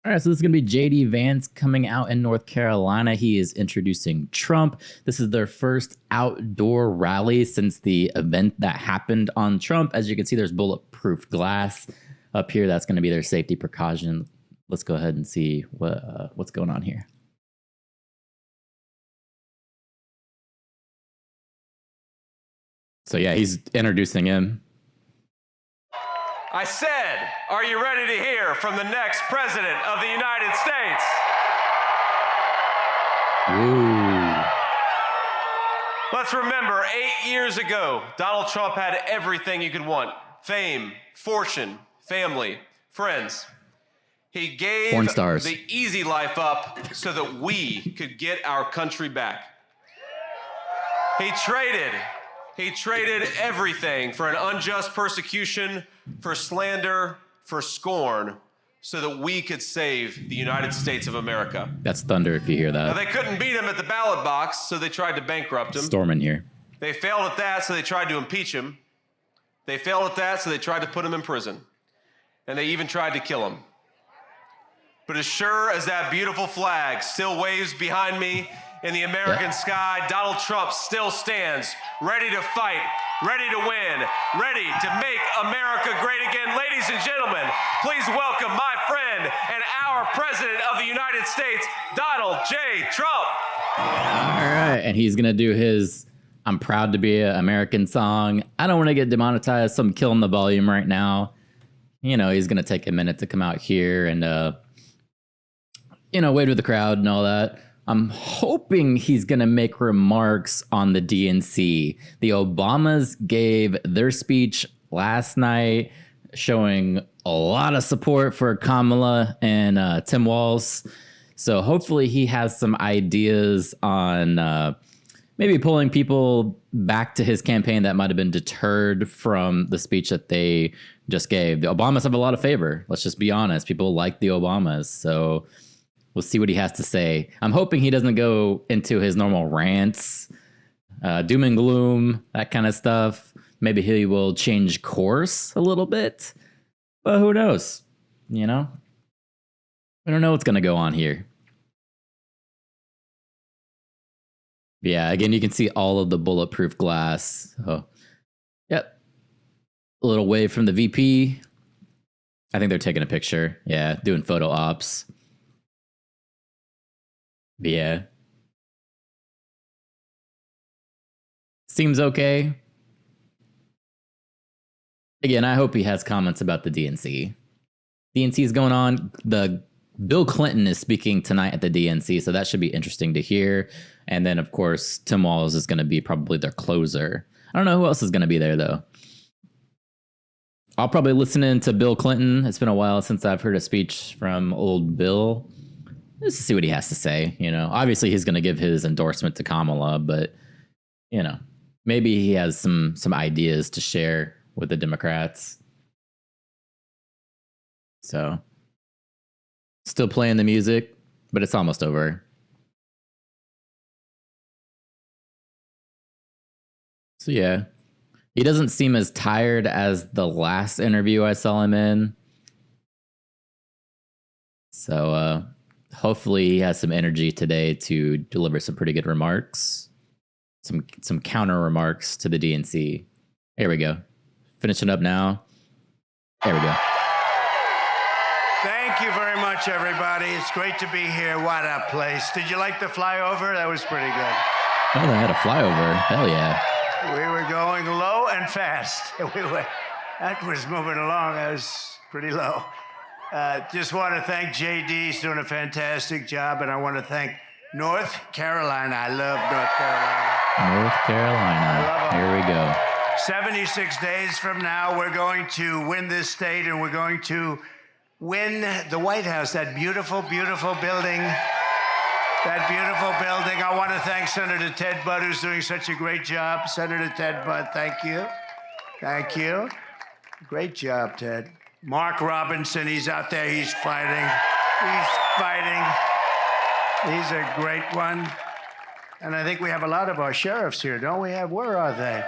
All right, so this is going to be JD Vance coming out in North Carolina. He is introducing Trump. This is their first outdoor rally since the event that happened on Trump. As you can see, there's bulletproof glass up here. That's going to be their safety precaution. Let's go ahead and see what's going on here. So yeah, he's introducing him. I said, are you ready to hear from the next president of the United States? Ooh. Let's remember, 8 years ago, Donald Trump had everything you could want. Fame, fortune, family, friends. He gave Porn stars. the easy life up so that we could get our country back. He traded everything for an unjust persecution, for slander, for scorn, so that we could save the United States of America. That's thunder if you hear Now, that. they couldn't beat him at the ballot box, so they tried to bankrupt him. Storming here. They failed at that, so they tried to impeach him. They failed at that, so they tried to put him in prison. And they even tried to kill him. But as sure as that beautiful flag still waves behind me in the American sky, Donald Trump still stands, ready to fight, ready to win, ready to make America great again. Ladies and gentlemen, please welcome my friend and our President of the United States, Donald J. Trump. All right, and he's going to do his I'm proud to be an American song. I don't want to get demonetized, so I'm killing the volume right now. You know, he's going to take a minute to come out here and, wave to the crowd and all that. I'm hoping he's going to make remarks on the DNC. The Obamas gave their speech last night showing a lot of support for Kamala and Tim Walz. So hopefully he has some ideas on maybe pulling people back to his campaign that might have been deterred from the speech that they just gave. The Obamas have a lot of favor. Let's just be honest. People like the Obamas. So we'll see what he has to say. I'm hoping he doesn't go into his normal rants, doom and gloom, that kind of stuff. Maybe he will change course a little bit, but who knows? You know, we don't know what's going to go on here. Yeah, again, you can see all of the bulletproof glass. Oh, yep. A little wave from the VP. I think they're taking a picture. Yeah, doing photo ops. But yeah. Seems okay. Again, I hope he has comments about the DNC. DNC is going on. The Bill Clinton is speaking tonight at the DNC, so that should be interesting to hear. And then, of course, Tim Walz is going to be probably their closer. I don't know who else is going to be there, though. I'll probably listen in to Bill Clinton. It's been a while since I've heard a speech from old Bill. Just to see what he has to say. You know, obviously he's going to give his endorsement to Kamala, but, you know, maybe he has some ideas to share with the Democrats. So, still playing the music, but it's almost over. So yeah, he doesn't seem as tired as the last interview I saw him in. So hopefully he has some energy today to deliver some pretty good remarks, some counter remarks to the DNC. Here we go. Finishing up now. There we go. Thank you very much, everybody. It's great to be here. What a place. Did you like the flyover? That was pretty good. Oh, they had a flyover. Hell yeah. We were going low and fast. That was moving along. That was pretty low. Just want to thank JD. He's doing a fantastic job. And I want to thank North Carolina. I love North Carolina. North Carolina. I love 'em. Here we go. 76 days from now, we're going to win this state, and we're going to win the White House, that beautiful, beautiful building. That beautiful building. I want to thank Senator Ted Budd, who's doing such a great job. Senator Ted Budd, thank you. Thank you. Great job, Ted. Mark Robinson, he's out there. He's fighting. He's fighting. He's a great one. And I think we have a lot of our sheriffs here, don't we have? Where are they?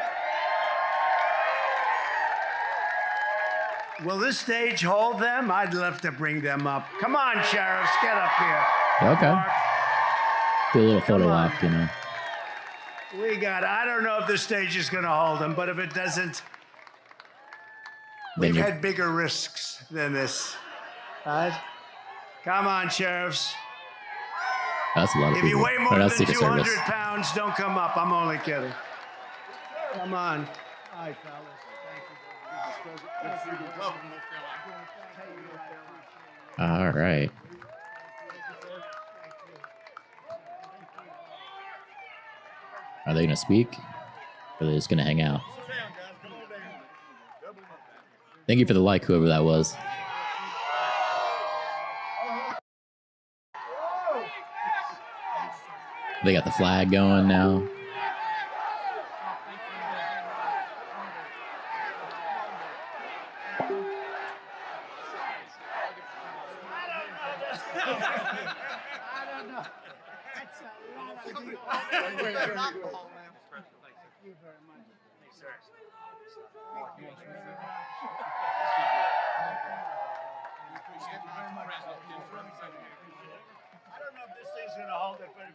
Will this stage hold them? I'd love to bring them up. Come on, sheriffs, get up here. Okay. Mark, Do a little photo Come on. op, you know. I don't know if this stage is going to hold them, but if it doesn't, Then we've you had bigger risks than this. All right? Come on, sheriffs. that's a lot of If people. you weigh more Or than that's 200 Secret Service. pounds, don't come up. I'm only kidding. Come on. All right, fellas. Thank you. All right. Are they going to speak? Or are they just going to hang out? Thank you for the like, whoever that was. They got the flag going now.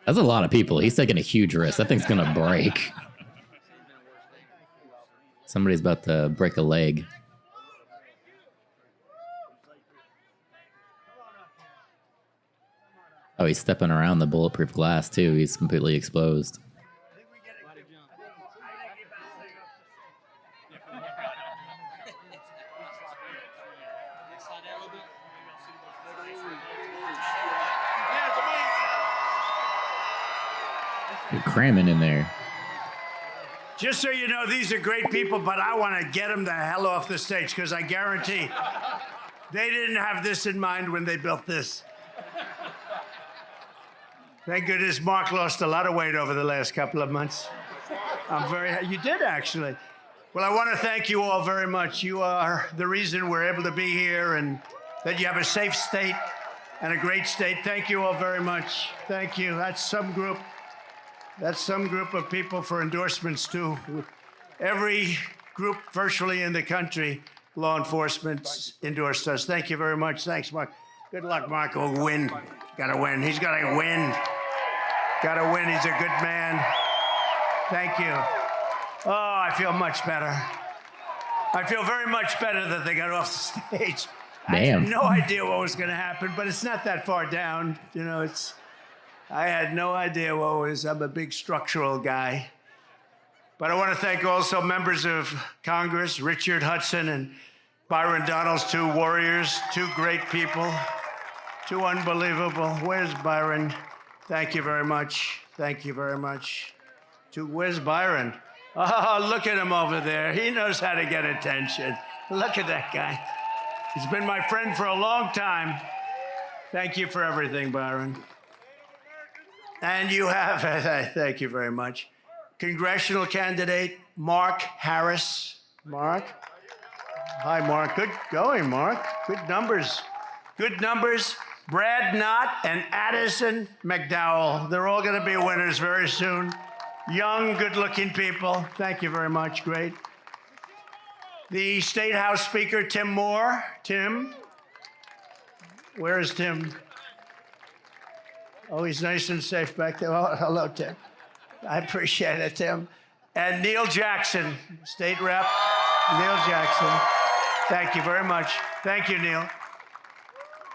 That's a lot of people. He's taking a huge risk. That thing's gonna break. Somebody's about to break a leg. Oh, he's stepping around the bulletproof glass too. He's completely exposed. You're cramming in there. Just so you know, these are great people, but I want to get them the hell off the stage because I guarantee they didn't have this in mind when they built this. Thank goodness Mark lost a lot of weight over the last couple of months. You did actually. Well, I want to thank you all very much. You are the reason we're able to be here and that you have a safe state and a great state. Thank you all very much. Thank you. That's some group of people for endorsements too. Every group virtually in the country, law enforcement endorsed us. Thank you very much. Thanks, Mark. Good luck, Mark. We'll win. Gotta win. He's gotta win. Gotta win. He's a good man. Thank you. Oh, I feel much better. I feel very much better that they got off the stage. I had no idea what was gonna happen, but it's not that far down. You know, I had no idea what was. I'm a big structural guy. But I want to thank also members of Congress, Richard Hudson and Byron Donalds, two warriors, two great people, two unbelievable. Where's Byron? Thank you very much. Thank you very much. Where's Byron? Oh, look at him over there. He knows how to get attention. Look at that guy. He's been my friend for a long time. Thank you for everything, Byron. And you have, thank you very much, congressional candidate Mark Harris. Mark? Hi, Mark. Good going, Mark. Good numbers. Good numbers. Brad Knott and Addison McDowell. They're all going to be winners very soon. Young, good-looking people. Thank you very much. Great. The State House Speaker, Tim Moore. Tim? Where is Tim? Oh, he's nice and safe back there. Oh, hello, Tim. I appreciate it, Tim. And Neil Jackson, State Rep. Neil Jackson. Thank you very much. Thank you, Neil.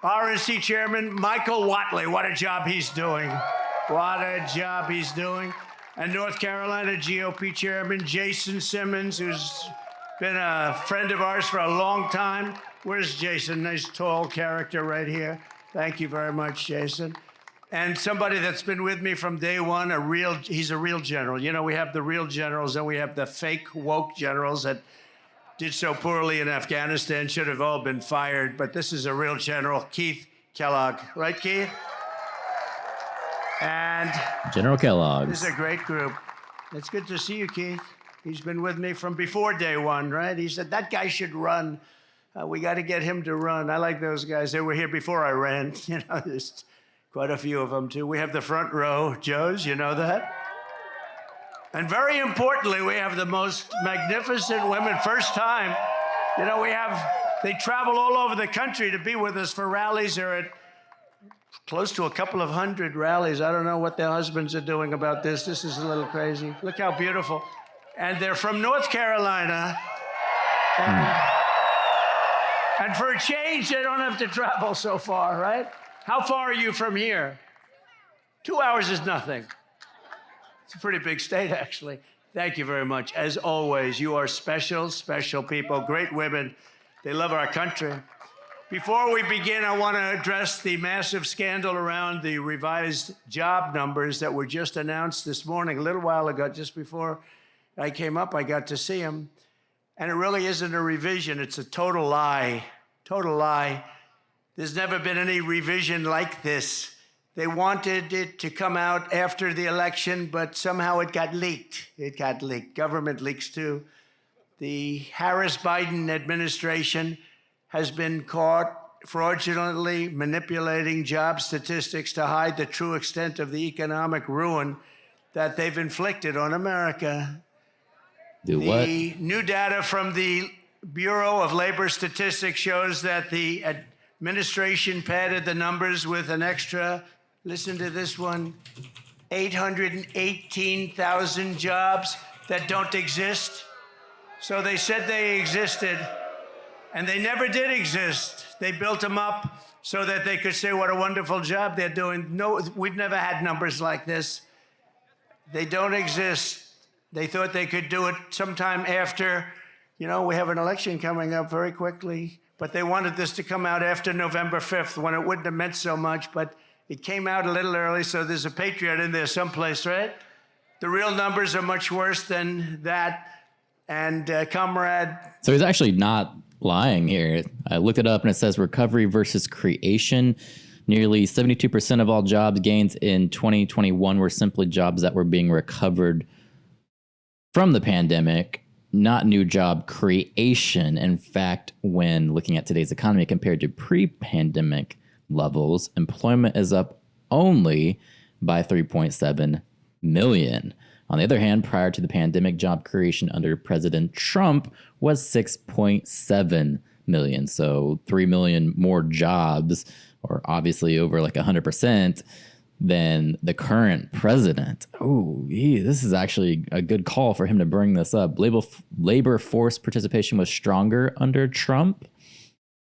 RNC Chairman Michael Whatley. What a job he's doing. What a job he's doing. And North Carolina GOP Chairman Jason Simmons, who's been a friend of ours for a long time. Where's Jason? Nice tall character right here. Thank you very much, Jason. And somebody that's been with me from day one, he's a real general. You know, we have the real generals and we have the fake woke generals that did so poorly in Afghanistan, should have all been fired. But this is a real general, Keith Kellogg. Right, Keith? And General Kellogg. This is a great group. It's good to see you, Keith. He's been with me from before day one, right? He said, that guy should run. We got to get him to run. I like those guys. They were here before I ran. You know, there's quite a few of them, too. We have the front row, Joes, you know that? And very importantly, we have the most magnificent women. First time, you know, we have They travel all over the country to be with us for rallies. They're at close to a couple of hundred rallies. I don't know what their husbands are doing about this. This is a little crazy. Look how beautiful. And they're from North Carolina. And for a change, they don't have to travel so far, right? How far are you from here? 2 hours is nothing. It's a pretty big state, actually. Thank you very much. As always, you are special, special people, great women. They love our country. Before we begin, I want to address the massive scandal around the revised job numbers that were just announced this morning, a little while ago, just before I came up, I got to see them. And it really isn't a revision. It's a total lie. Total lie. There's never been any revision like this. They wanted it to come out after the election, but somehow it got leaked. It got leaked. Government leaks too. The Harris-Biden administration has been caught fraudulently manipulating job statistics to hide the true extent of the economic ruin that they've inflicted on America. Do what? The new data from the Bureau of Labor Statistics shows that the administration padded the numbers with an extra, listen to this one, 818,000 jobs that don't exist. So they said they existed, and they never did exist. They built them up so that they could say what a wonderful job they're doing. No, we've never had numbers like this. They don't exist. They thought they could do it sometime after, we have an election coming up very quickly, but they wanted this to come out after November 5th when it wouldn't have meant so much, but it came out a little early, so there's a patriot in there someplace, right? The real numbers are much worse than that. And comrade. So he's actually not lying here. I looked it up and it says recovery versus creation. Nearly 72% of all jobs gains in 2021 were simply jobs that were being recovered from the pandemic, not new job creation. In fact, when looking at today's economy compared to pre-pandemic levels, employment is up only by 3.7 million. On the other hand, prior to the pandemic, job creation under President Trump was 6.7 million. So 3 million more jobs, or obviously over like 100%, than the current president. Oh, this is actually a good call for him to bring this up. Labor force participation was stronger under Trump.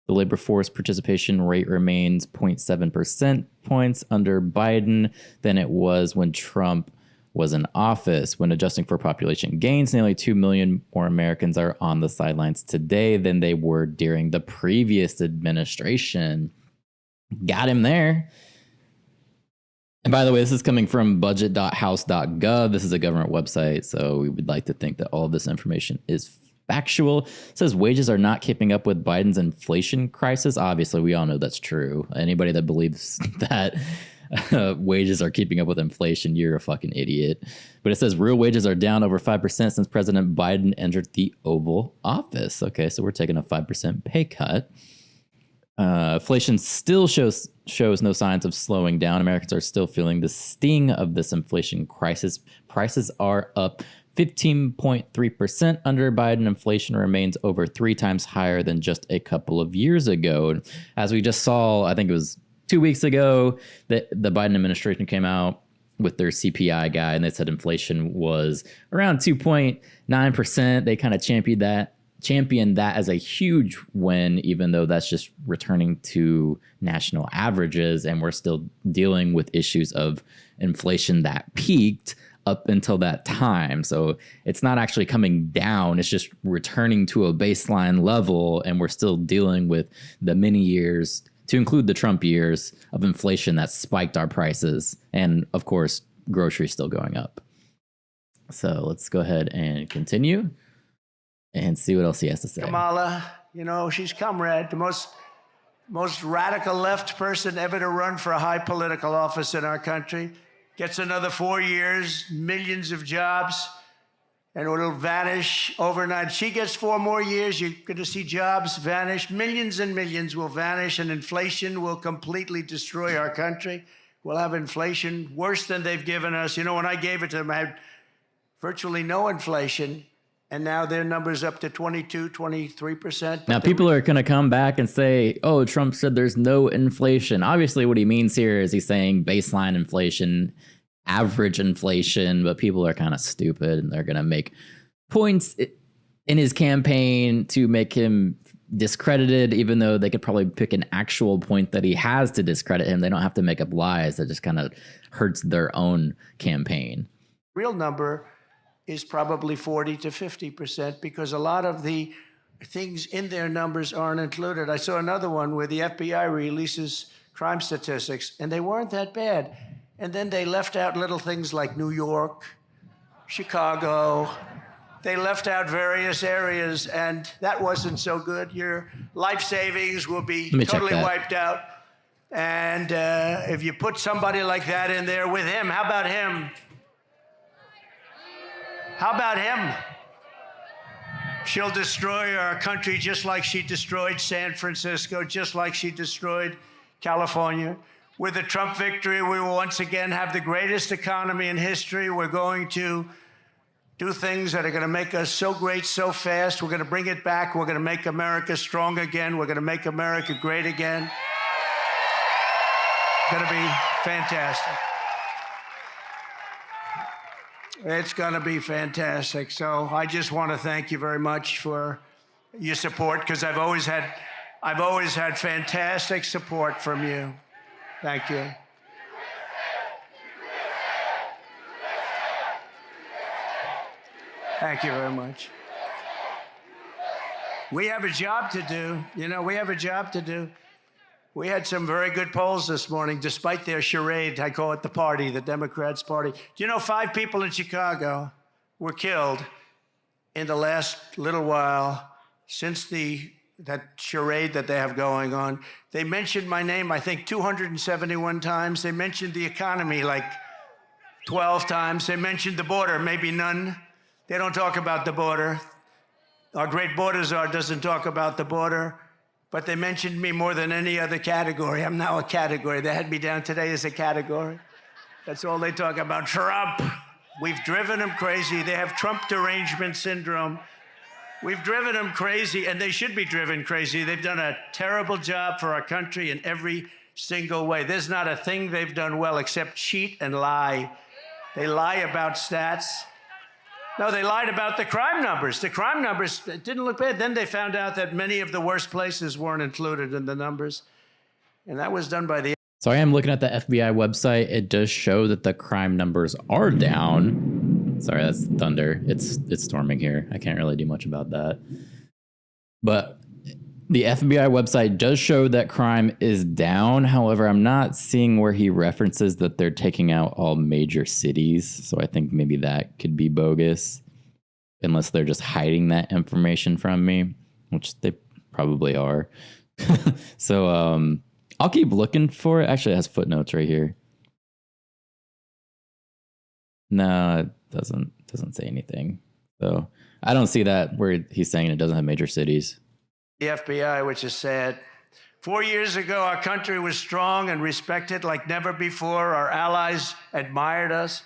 The labor force participation rate remains 0.7 percentage points under Biden than it was when Trump was in office. When adjusting for population gains, nearly 2 million more Americans are on the sidelines today than they were during the previous administration. Got him there. And by the way, this is coming from budget.house.gov. This is a government website, so we would like to think that all of this information is factual. It says wages are not keeping up with Biden's inflation crisis. Obviously, we all know that's true. Anybody that believes that wages are keeping up with inflation, you're a fucking idiot. But it says real wages are down over 5% since President Biden entered the Oval Office. Okay, so we're taking a 5% pay cut. Inflation still shows no signs of slowing down. Americans are still feeling the sting of this inflation crisis. Prices are up 15.3% under Biden. Inflation remains over 3 times higher than just a couple of years ago. As we just saw, I think it was 2 weeks ago that the Biden administration came out with their CPI guide, and they said inflation was around 2.9%. They kind of championed that as a huge win, even though that's just returning to national averages, and we're still dealing with issues of inflation that peaked up until that time. So it's not actually coming down, it's just returning to a baseline level, and we're still dealing with the many years, to include the Trump years, of inflation that spiked our prices, and of course groceries still going up. So let's go ahead and continue and see what else he has to say. Kamala, she's comrade, the most radical left person ever to run for a high political office in our country. Gets another 4 years, millions of jobs, and it'll vanish overnight. She gets 4 more years, you're going to see jobs vanish. Millions and millions will vanish, and inflation will completely destroy our country. We'll have inflation worse than they've given us. When I gave it to them, I had virtually no inflation. And now their number's up to 22, 23%. Now, people are going to come back and say, oh, Trump said there's no inflation. Obviously, what he means here is he's saying baseline inflation, average inflation, but people are kind of stupid and they're going to make points in his campaign to make him discredited, even though they could probably pick an actual point that he has to discredit him. They don't have to make up lies that just kind of hurts their own campaign. Real number is probably 40 to 50% because a lot of the things in their numbers aren't included. I saw another one where the FBI releases crime statistics and they weren't that bad. And then they left out little things like New York, Chicago. They left out various areas and that wasn't so good. Your life savings will be totally wiped out. And if you put somebody like that in there with him, how about him? How about him? She'll destroy our country just like she destroyed San Francisco, just like she destroyed California. With the Trump victory, we will once again have the greatest economy in history. We're going to do things that are going to make us so great so fast. We're going to bring it back. We're going to make America strong again. We're going to make America great again. It's going to be fantastic. It's going to be fantastic. So I just want to thank you very much for your support because I've always had fantastic support from you. Thank you. Thank you very much. We have a job to do. You know, we have a job to do. We had some very good polls this morning, despite their charade. I call it the party, the Democrats' party. Do you know 5 people in Chicago were killed in the last little while since that charade that they have going on? They mentioned my name, I think, 271 times. They mentioned the economy like 12 times. They mentioned the border, maybe none. They don't talk about the border. Our great border czar doesn't talk about the border. But they mentioned me more than any other category. I'm now a category. They had me down today as a category. That's all they talk about. Trump. We've driven them crazy. They have Trump derangement syndrome. We've driven them crazy, and they should be driven crazy. They've done a terrible job for our country in every single way. There's not a thing they've done well except cheat and lie. They lie about stats. No, they lied about the crime numbers. The crime numbers didn't look bad. Then they found out that many of the worst places weren't included in the numbers. And that was done by the... So I am looking at the FBI website. It does show that the crime numbers are down. Sorry, that's thunder. It's storming here. I can't really do much about that. But the FBI website does show that crime is down. However, I'm not seeing where he references that they're taking out all major cities. So I think maybe that could be bogus, unless they're just hiding that information from me, which they probably are. So I'll keep looking for it. Actually, it has footnotes right here. No, it doesn't say anything. So I don't see that where he's saying it doesn't have major cities. The FBI, which is sad. 4 years ago, our country was strong and respected like never before. Our allies admired us.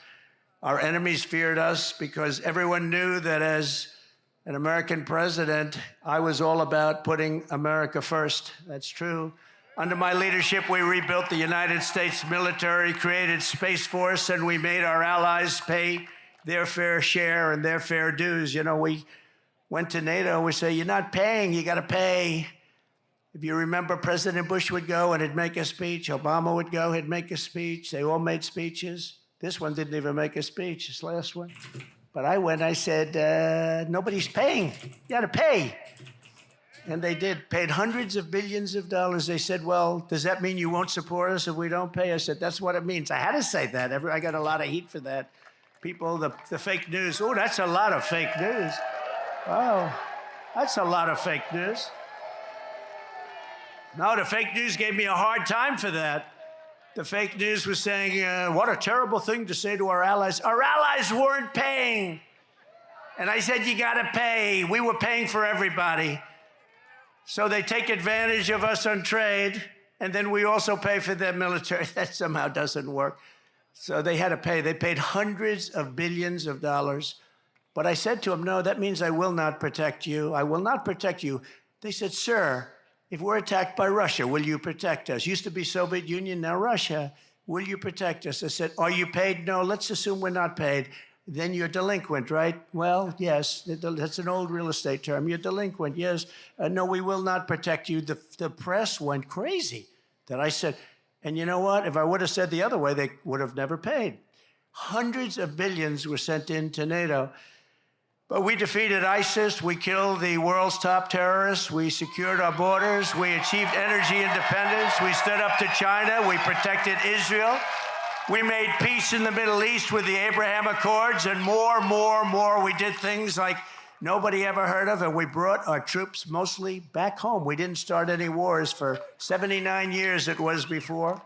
Our enemies feared us because everyone knew that as an American president, I was all about putting America first. That's true. Under my leadership, we rebuilt the United States military, created Space Force, and we made our allies pay their fair share and their fair dues. You know, we went to NATO, we say, you're not paying, you got to pay. If you remember, President Bush would go and he'd make a speech. Obama would go, he'd make a speech. They all made speeches. This one didn't even make a speech, this last one. But I went, I said, nobody's paying. You got to pay. And they did, paid hundreds of billions of dollars. They said, well, does that mean you won't support us if we don't pay? I said, that's what it means. I had to say that. I got a lot of heat for that. People, the fake news, oh, that's a lot of fake news. Oh, that's a lot of fake news. No, the fake news gave me a hard time for that. The fake news was saying, what a terrible thing to say to our allies. Our allies weren't paying. And I said, you got to pay. We were paying for everybody. So they take advantage of us on trade, and then we also pay for their military. That somehow doesn't work. So they had to pay. They paid hundreds of billions of dollars But I said to them, no, that means I will not protect you. I will not protect you. They said, sir, if we're attacked by Russia, will you protect us? Used to be Soviet Union, now Russia. Will you protect us? I said, are you paid? No, let's assume we're not paid. Then you're delinquent, right? Well, yes, that's an old real estate term. You're delinquent, yes. No, we will not protect you. The press went crazy that I said, and you know what? If I would have said the other way, they would have never paid. Hundreds of billions were sent into NATO. But we defeated ISIS, we killed the world's top terrorists, we secured our borders, we achieved energy independence, we stood up to China, we protected Israel, we made peace in the Middle East with the Abraham Accords, and more. We did things like nobody ever heard of, and we brought our troops mostly back home. We didn't start any wars for 79 years it was before.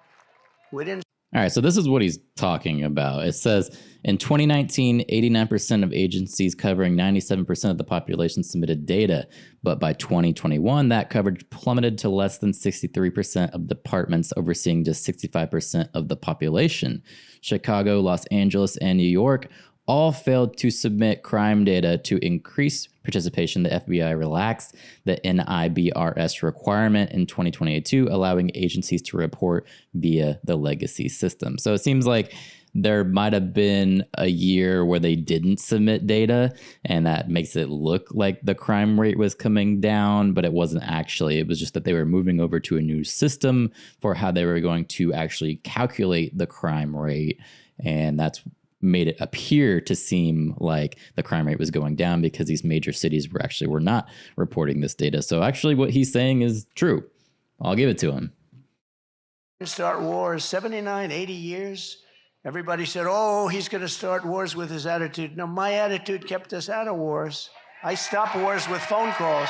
We didn't. All right, so this is what he's talking about. It says, in 2019, 89% of agencies covering 97% of the population submitted data, but by 2021, that coverage plummeted to less than 63% of departments overseeing just 65% of the population. Chicago, Los Angeles, and New York all failed to submit crime data. To increase participation, the FBI relaxed the NIBRS requirement in 2022, allowing agencies to report via the legacy system. So it seems like there might have been a year where they didn't submit data, and that makes it look like the crime rate was coming down, but it wasn't actually. It was just that they were moving over to a new system for how they were going to actually calculate the crime rate, and that's made it appear to seem like the crime rate was going down because these major cities were not reporting this data. So actually what he's saying is true. I'll give it to him. Start wars, 79, 80 years. Everybody said, oh, he's going to start wars with his attitude. No, my attitude kept us out of wars. I stopped wars with phone calls.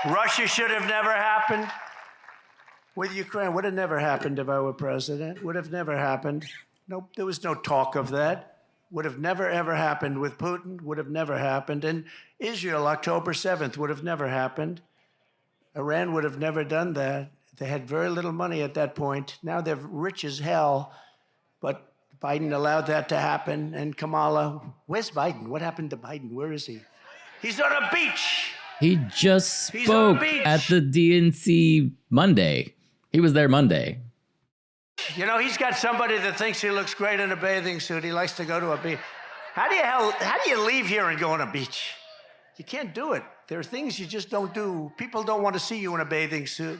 Russia should have never happened. With Ukraine, would have never happened if I were president. Would have never happened. Nope, there was no talk of that. Would have never, ever happened with Putin. Would have never happened. And Israel, October 7th, would have never happened. Iran would have never done that. They had very little money at that point. Now they're rich as hell. But Biden allowed that to happen. And Kamala, where's Biden? What happened to Biden? Where is he? He's on a beach. He just spoke at the DNC Monday. He was there Monday. You know, he's got somebody that thinks he looks great in a bathing suit. He likes to go to a beach. How do you leave here and go on a beach? You can't do it. There are things you just don't do. People don't want to see you in a bathing suit.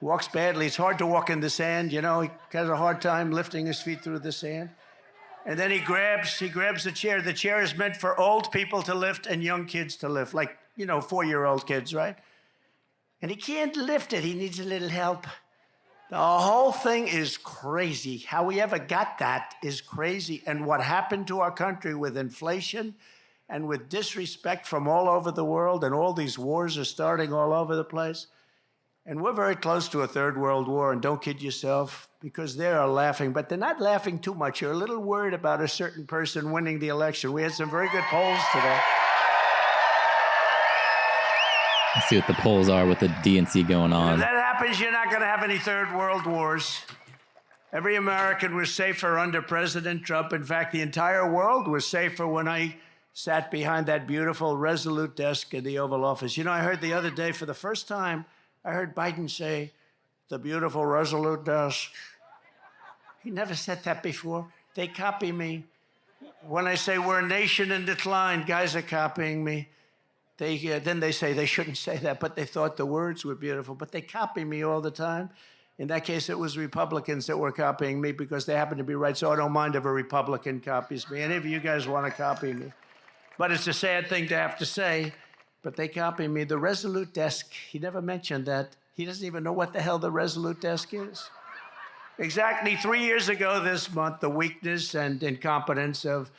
Walks badly. It's hard to walk in the sand. You know, he has a hard time lifting his feet through the sand. And then he grabs the chair. The chair is meant for old people to lift and young kids to lift, like, you know, 4-year-old kids, right? And he can't lift it. He needs a little help. The whole thing is crazy. How we ever got that is crazy. And what happened to our country with inflation and with disrespect from all over the world, and all these wars are starting all over the place. And we're very close to a third world war, and don't kid yourself, because they are laughing, but they're not laughing too much. You're a little worried about a certain person winning the election. We had some very good polls today. Let's see what the polls are with the DNC going on. If that happens, you're not going to have any third world wars. Every American was safer under President Trump. In fact, the entire world was safer when I sat behind that beautiful Resolute desk in the Oval Office. You know, I heard the other day, for the first time, I heard Biden say, the beautiful Resolute desk. He never said that before. They copy me. When I say we're a nation in decline, guys are copying me. Then they say they shouldn't say that, but they thought the words were beautiful. But they copy me all the time. In that case, it was Republicans that were copying me because they happen to be right. So I don't mind if a Republican copies me. Any of you guys want to copy me. But it's a sad thing to have to say, but they copy me. The Resolute desk, he never mentioned that. He doesn't even know what the hell the Resolute desk is. Exactly 3 years ago this month, the weakness and incompetence of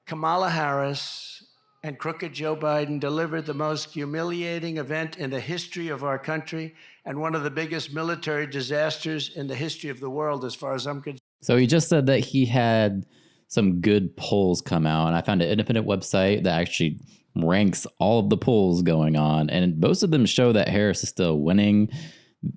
Kamala Harris and crooked Joe Biden delivered the most humiliating event in the history of our country and one of the biggest military disasters in the history of the world, as far as I'm concerned. So he just said that he had some good polls come out, and I found an independent website that actually ranks all of the polls going on, and most of them show that Harris is still winning.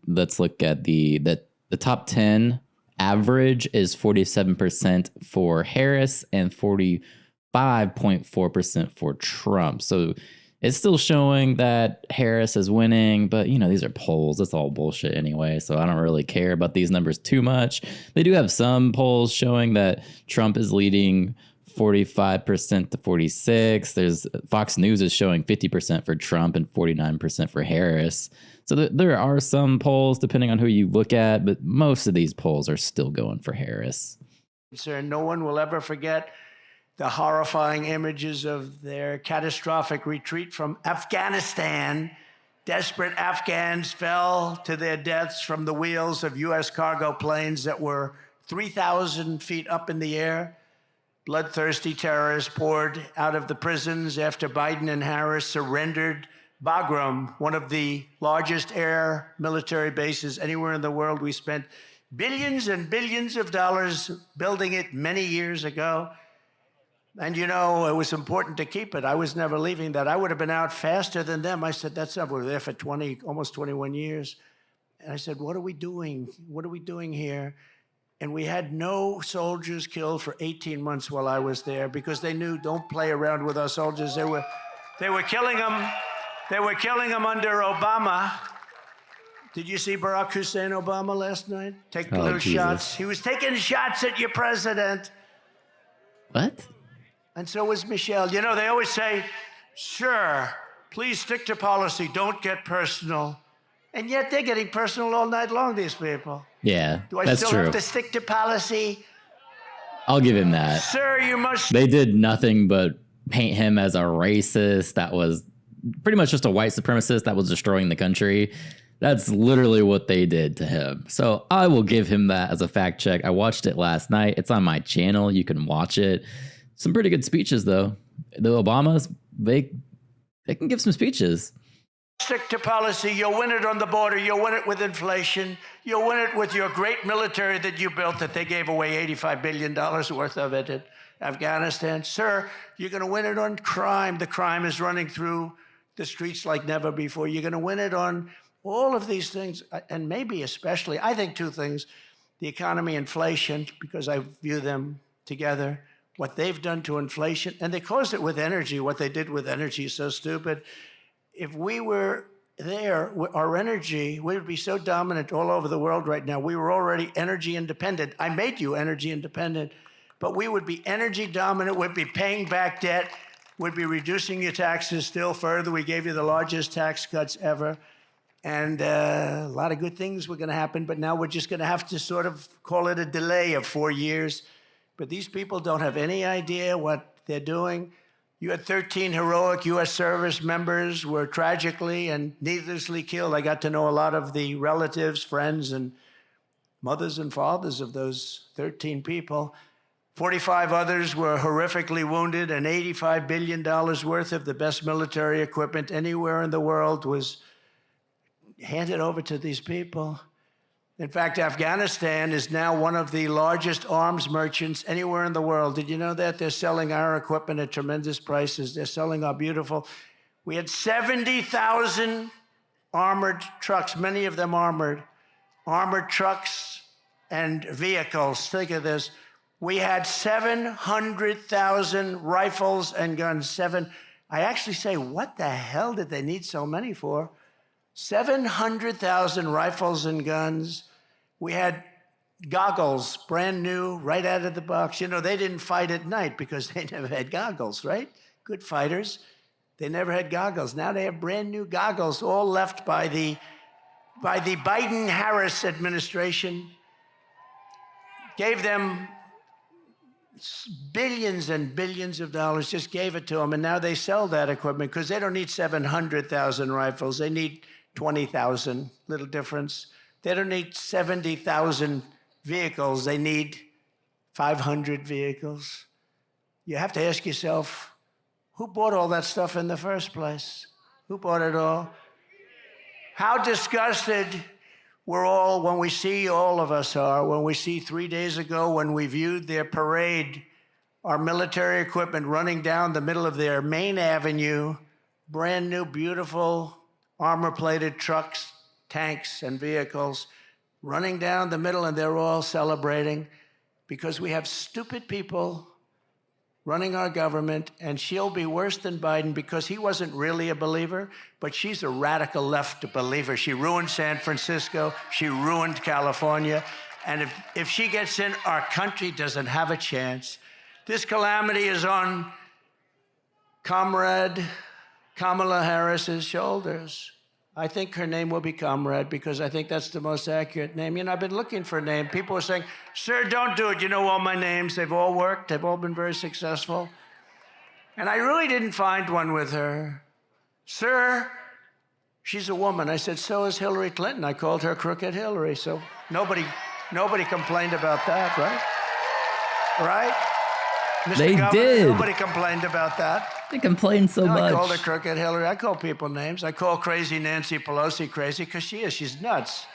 Let's look at the top 10 average is 47% for Harris and 45.4% for Trump. So it's still showing that Harris is winning, but these are polls. That's all bullshit anyway. So I don't really care about these numbers too much. They do have some polls showing that Trump is leading 45% to 46%. There's Fox News is showing 50% for Trump and 49% for Harris. So there are some polls depending on who you look at, but most of these polls are still going for Harris. Sir, no one will ever forget the horrifying images of their catastrophic retreat from Afghanistan. Desperate Afghans fell to their deaths from the wheels of U.S. cargo planes that were 3,000 feet up in the air. Bloodthirsty terrorists poured out of the prisons after Biden and Harris surrendered Bagram, one of the largest air military bases anywhere in the world. We spent billions and billions of dollars building it many years ago. And it was important to keep it. I was never leaving that. I would have been out faster than them. I said, that's not, we were there for almost 21 years. And I said, what are we doing? What are we doing here? And we had no soldiers killed for 18 months while I was there because they knew, don't play around with our soldiers. They were killing them. They were killing them under Obama. Did you see Barack Hussein Obama last night? Take little shots. He was taking shots at your president. What? And so was Michelle. They always say, sure, please stick to policy. Don't get personal. And yet they're getting personal all night long, these people. Yeah, Do I that's still true. have to stick to policy? I'll give him that. Sir, you must. They did nothing but paint him as a racist. That was pretty much just a white supremacist that was destroying the country. That's literally what they did to him. So I will give him that as a fact check. I watched it last night. It's on my channel. You can watch it. Some pretty good speeches, though. The Obamas, they can give some speeches. Stick to policy. You'll win it on the border. You'll win it with inflation. You'll win it with your great military that you built that they gave away $85 billion worth of it in Afghanistan. Sir, you're going to win it on crime. The crime is running through the streets like never before. You're going to win it on all of these things, and maybe especially, I think two things, the economy, inflation, because I view them together, what they've done to inflation, and they caused it with energy. What they did with energy is so stupid. If we were there, our energy, we would be so dominant all over the world right now. We were already energy independent. I made you energy independent, but we would be energy dominant. We'd be paying back debt. We'd be reducing your taxes still further. We gave you the largest tax cuts ever. And a lot of good things were going to happen, but now we're just going to have to sort of call it a delay of 4 years. But these people don't have any idea what they're doing. You had 13 heroic U.S. service members were tragically and needlessly killed. I got to know a lot of the relatives, friends, and mothers and fathers of those 13 people. 45 others were horrifically wounded, and $85 billion worth of the best military equipment anywhere in the world was handed over to these people. In fact, Afghanistan is now one of the largest arms merchants anywhere in the world. Did you know that? They're selling our equipment at tremendous prices. They're selling our beautiful. We had 70,000 armored trucks, many of them armored trucks and vehicles. Think of this. We had 700,000 rifles and guns. I actually say, what the hell did they need so many for? 700,000 rifles and guns. We had goggles, brand new, right out of the box. They didn't fight at night because they never had goggles, right? Good fighters. They never had goggles. Now they have brand new goggles, all left by the Biden-Harris administration. Gave them billions and billions of dollars, just gave it to them, and now they sell that equipment because they don't need 700,000 rifles. They need 20,000, little difference. They don't need 70,000 vehicles. They need 500 vehicles. You have to ask yourself, who bought all that stuff in the first place? Who bought it all? How disgusted we're all, when we see, all of us are, when we see 3 days ago when we viewed their parade, our military equipment running down the middle of their main avenue, brand new, beautiful, armor-plated trucks, tanks, and vehicles. running down the middle, and they're all celebrating because we have stupid people running our government, and she'll be worse than Biden because he wasn't really a believer, but she's a radical left believer. She ruined San Francisco. She ruined California. And if she gets in, our country doesn't have a chance. This calamity is on Comrade Kamala Harris's shoulders. I think her name will be Comrade because I think that's the most accurate name. You know, I've been looking for a name. People are saying, sir, don't do it. You know all my names. They've all worked. They've all been very successful. And I really didn't find one with her. Sir, she's a woman. I said, so is Hillary Clinton. I called her Crooked Hillary. So nobody complained about that, right? Right? Mr. They Governor, did. Nobody complained about that. They complain so I much. called her Crooked Hillary. I call people names. I call crazy Nancy Pelosi crazy because she is. She's nuts.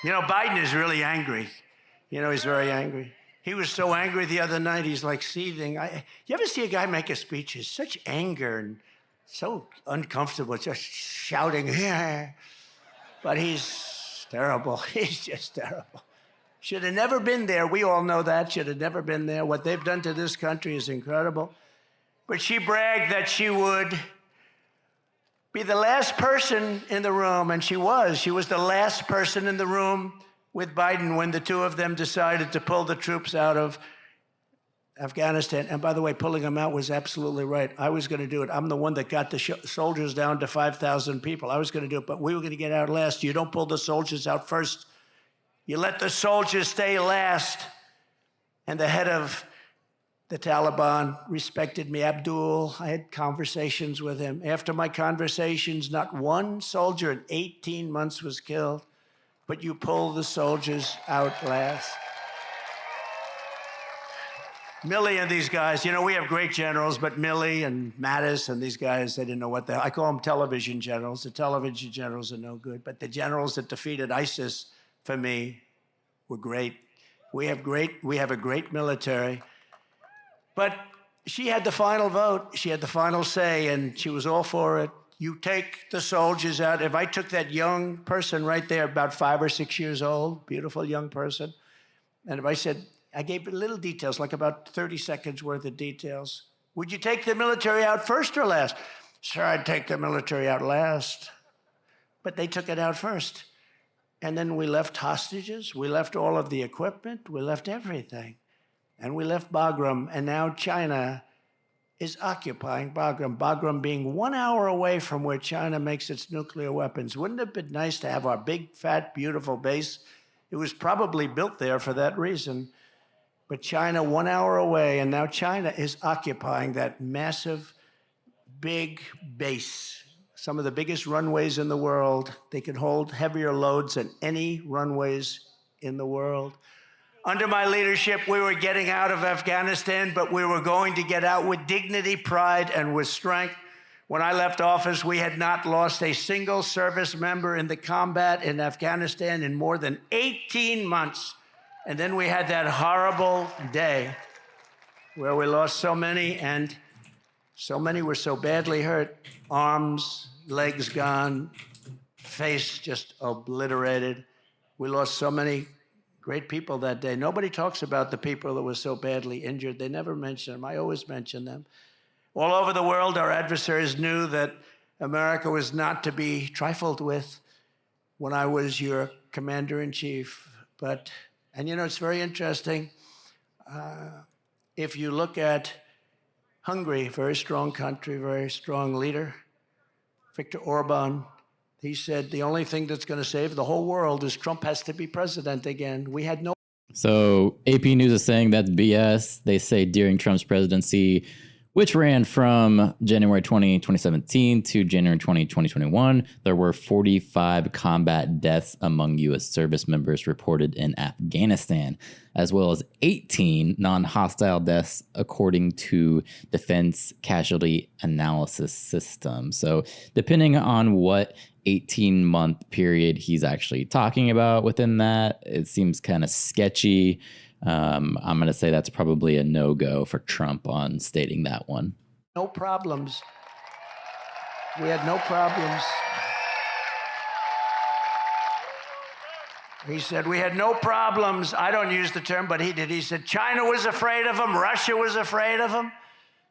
You know, Biden is really angry. You know, he's very angry. He was so angry the other night, he's like seething. You ever see a guy make a speech? He's such anger and so uncomfortable, just shouting, yeah. But he's terrible. He's just terrible. Should have never been there. We all know that. Should have never been there. What they've done to this country is incredible. But she bragged that she would be the last person in the room, and she was. She was the last person in the room with Biden when the two of them decided to pull the troops out of Afghanistan. And by the way, pulling them out was absolutely right. I was going to do it. I'm the one that got the soldiers down to 5,000 people. I was going to do it, but we were going to get out last. You don't pull the soldiers out first. You let the soldiers stay last. And the head of the Taliban respected me, Abdul. I had conversations with him. After my conversations, not one soldier in 18 months was killed, but you pull the soldiers out last. Milley and these guys, you know, we have great generals, but Milley and Mattis and these guys, they didn't know what the hell. I call them television generals. The television generals are no good, but the generals that defeated ISIS, for me, were great. We have a great military. But she had the final vote. She had the final say, and she was all for it. You take the soldiers out. If I took that young person right there, about 5 or 6 years old, beautiful young person, and if I said, I gave little details, like about 30 seconds worth of details. Would you take the military out first or last? Sir, I'd take the military out last. But they took it out first. And then we left hostages, we left all of the equipment, we left everything. And we left Bagram, and now China is occupying Bagram. Bagram being 1 hour away from where China makes its nuclear weapons. Wouldn't it have been nice to have our big, fat, beautiful base? It was probably built there for that reason. But China 1 hour away, and now China is occupying that massive, big base. Some of the biggest runways in the world. They can hold heavier loads than any runways in the world. Under my leadership, we were getting out of Afghanistan, but we were going to get out with dignity, pride, and with strength. When I left office, we had not lost a single service member in the combat in Afghanistan in more than 18 months. And then we had that horrible day where we lost so many, and so many were so badly hurt. Arms, legs gone, face just obliterated. We lost so many great people that day. Nobody talks about the people that were so badly injured. They never mention them. I always mention them. All over the world, our adversaries knew that America was not to be trifled with when I was your commander-in-chief. And you know, it's very interesting. If you look at Hungary, very strong country, very strong leader, Viktor Orban, he said the only thing that's going to save the whole world is Trump has to be president again. We had no. So AP News is saying that's BS. They say during Trump's presidency, which ran from January 20, 2017 to January 20, 2021, there were 45 combat deaths among U.S. service members reported in Afghanistan, as well as 18 non-hostile deaths, according to Defense Casualty Analysis System. So depending on what 18-month period he's actually talking about within that, it seems kind of sketchy. I'm going to say that's probably a no-go for Trump on stating that one. No problems. We had no problems. He said, we had no problems. I don't use the term, but he did. He said, China was afraid of him. Russia was afraid of him.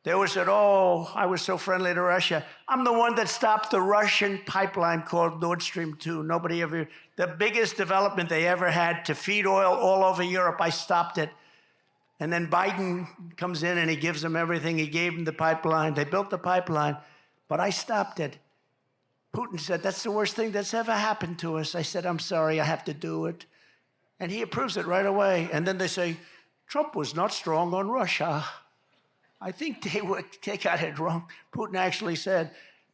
They were said, oh, I was so friendly to Russia. I'm the one that stopped the Russian pipeline called Nord Stream 2. Nobody ever, the biggest development they ever had to feed oil all over Europe, I stopped it. And then Biden comes in and he gives them everything. He gave them the pipeline. They built the pipeline, but I stopped it. Putin said, that's the worst thing that's ever happened to us. I said, I'm sorry, I have to do it. And he approves it right away. And then they say, Trump was not strong on Russia. I think they got it wrong. Putin actually said,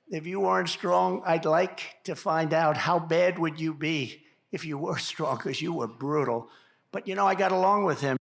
if you weren't strong, I'd like to find out how bad would you be if you were strong, because you were brutal. But, you know, I got along with him.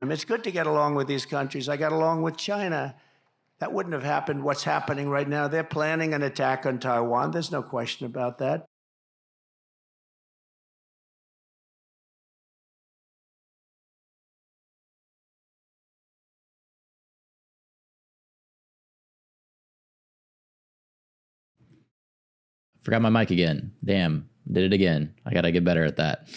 It's good to get along with these countries. I got along with China. That wouldn't have happened. What's happening right now, they're planning an attack on Taiwan. There's no question about that. Forgot my mic again. Damn, did it again. I gotta get better at that.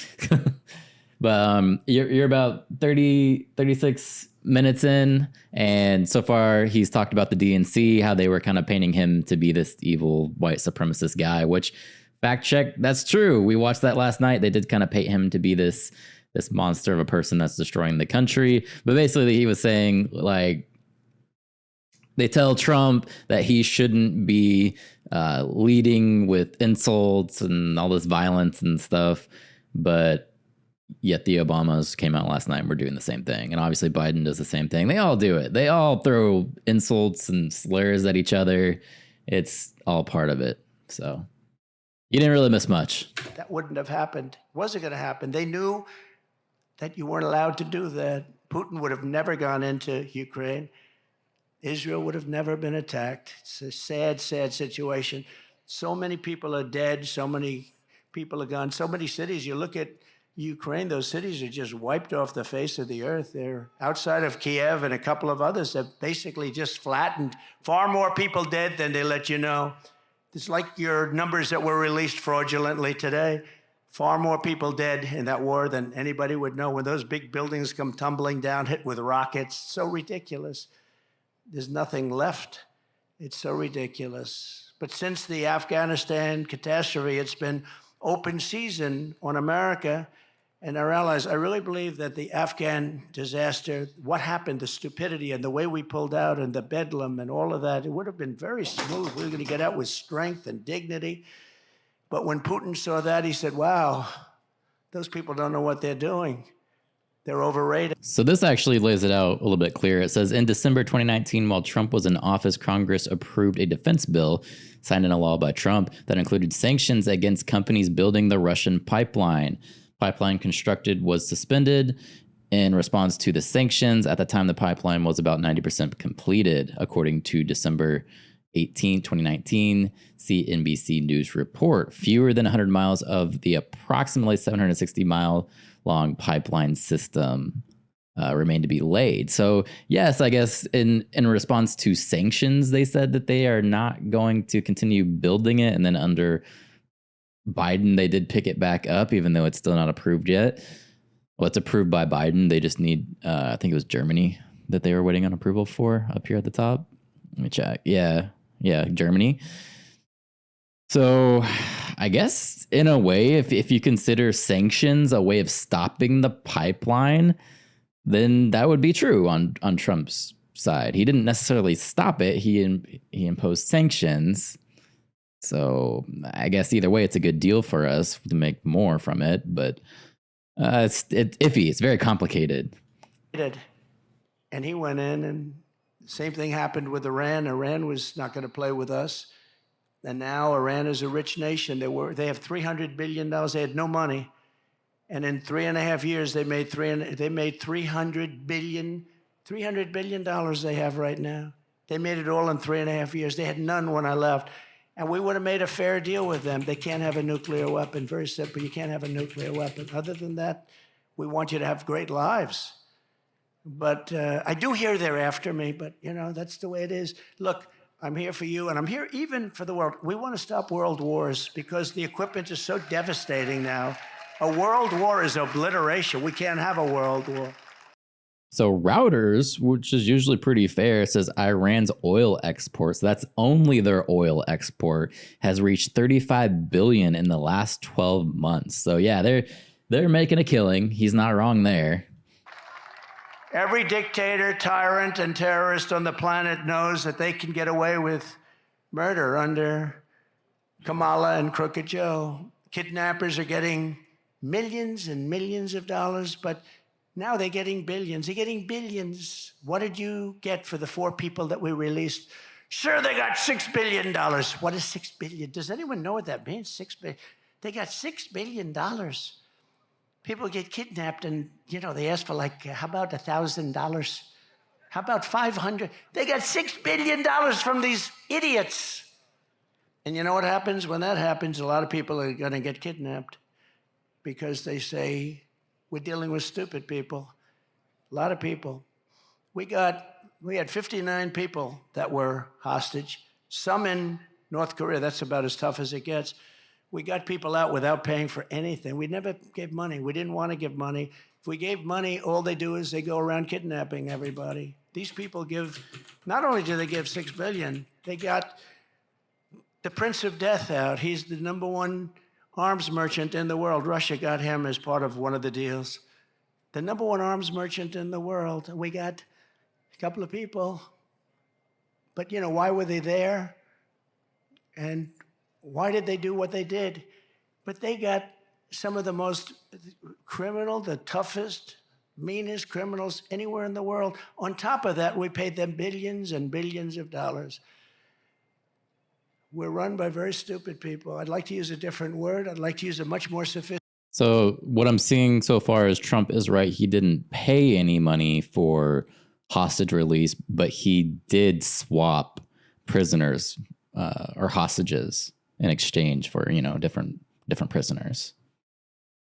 But you're about 36 minutes in, and so far he's talked about the DNC, how they were kind of painting him to be this evil white supremacist guy, which, fact check, that's true. We watched that last night. They did kind of paint him to be this monster of a person that's destroying the country. But basically he was saying, like, they tell Trump that he shouldn't be leading with insults and all this violence and stuff, but yet the Obamas came out last night and were doing the same thing. And obviously Biden does the same thing. They all do it. They all throw insults and slurs at each other. It's all part of it. So you didn't really miss much. That wouldn't have happened. Wasn't going to happen. They knew that you weren't allowed to do that. Putin would have never gone into Ukraine. Israel would have never been attacked. It's a sad, sad situation. So many people are dead. So many people are gone. So many cities. You look at Ukraine, those cities are just wiped off the face of the earth. They're outside of Kiev and a couple of others have basically just flattened. Far more people dead than they let you know. It's like your numbers that were released fraudulently today. Far more people dead in that war than anybody would know. When those big buildings come tumbling down, hit with rockets, so ridiculous. There's nothing left. It's so ridiculous. But since the Afghanistan catastrophe, it's been open season on America and our allies. I really believe that the Afghan disaster, what happened, the stupidity and the way we pulled out and the bedlam and all of that, it would have been very smooth. We were going to get out with strength and dignity. But when Putin saw that, he said, wow, those people don't know what they're doing. They're overrated. So this actually lays it out a little bit clearer. It says, in December 2019, while Trump was in office, Congress approved a defense bill signed into law by Trump that included sanctions against companies building the Russian pipeline. Pipeline constructed was suspended in response to the sanctions. At the time, the pipeline was about 90% completed, according to December 18, 2019, CNBC News report. Fewer than 100 miles of the approximately 760-mile long pipeline system remain to be laid. So yes, I guess in response to sanctions, they said that they are not going to continue building it. And then under Biden, they did pick it back up, even though it's still not approved yet. Well, it's approved by Biden. They just need, I think it was Germany that they were waiting on approval for up here at the top. Let me check. Yeah, Germany. So I guess in a way, if you consider sanctions a way of stopping the pipeline, then that would be true on Trump's side. He didn't necessarily stop it. He imposed sanctions. So I guess either way, it's a good deal for us to make more from it. But it's iffy. It's very complicated. And he went in, and the same thing happened with Iran. Iran was not going to play with us. And now Iran is a rich nation. They have $300 billion. They had no money. And in 3.5 years, they made $300 billion. $300 billion they have right now. They made it all in 3.5 years. They had none when I left. And we would have made a fair deal with them. They can't have a nuclear weapon. Very simple. You can't have a nuclear weapon. Other than that, we want you to have great lives. But I do hear they're after me, but that's the way it is. Look, I'm here for you, and I'm here even for the world. We want to stop world wars because the equipment is so devastating now. A world war is obliteration. We can't have a world war. So Reuters, which is usually pretty fair, says Iran's oil exports, that's only their oil export, has reached 35 billion in the last 12 months. So yeah, they're making a killing. He's not wrong there. Every dictator, tyrant, and terrorist on the planet knows that they can get away with murder under Kamala and Crooked Joe. Kidnappers are getting millions and millions of dollars, but now they're getting billions. They're getting billions. What did you get for the 4 people that we released? Sure, they got $6 billion. What is $6 billion? Does anyone know what that means? $6 billion. They got $6 billion. People get kidnapped and, they ask for how about $1,000? How about 500? They got $6 billion from these idiots. And you know what happens? When that happens, a lot of people are going to get kidnapped because they say, we're dealing with stupid people. A lot of people. We had 59 people that were hostage, some in North Korea. That's about as tough as it gets. We got people out without paying for anything. We never gave money. We didn't want to give money. If we gave money, all they do is they go around kidnapping everybody. These people not only do they give $6 billion, they got the Prince of Death out. He's the #1 arms merchant in the world. Russia got him as part of one of the deals. The #1 arms merchant in the world. We got a couple of people. But, why were they there? And why did they do what they did? But they got some of the most the toughest, meanest criminals anywhere in the world. On top of that, we paid them billions and billions of dollars. We're run by very stupid people. I'd like to use a different word. I'd like to use a much more sophisticated. So what I'm seeing so far is Trump is right. He didn't pay any money for hostage release, but he did swap prisoners or hostages in exchange for, different prisoners.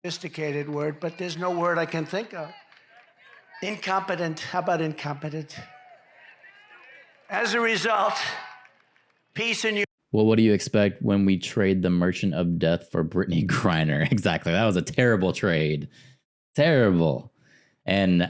Sophisticated word, but there's no word I can think of. Incompetent. How about incompetent? As a result, peace in you. Well, what do you expect when we trade the Merchant of Death for Brittany Griner? Exactly. That was a terrible trade. Terrible. And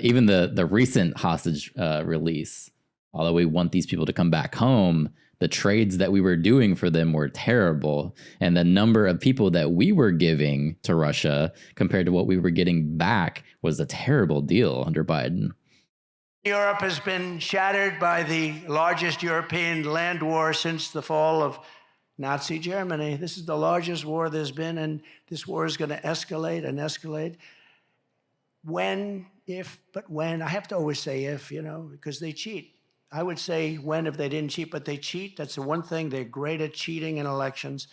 even the recent hostage release, although we want these people to come back home, the trades that we were doing for them were terrible. And the number of people that we were giving to Russia compared to what we were getting back was a terrible deal under Biden. Europe has been shattered by the largest European land war since the fall of Nazi Germany. This is the largest war there's been, and this war is going to escalate and escalate. When, if, but when. I have to always say if, because they cheat. I would say when if they didn't cheat, but they cheat. That's the one thing. They're great at cheating in elections.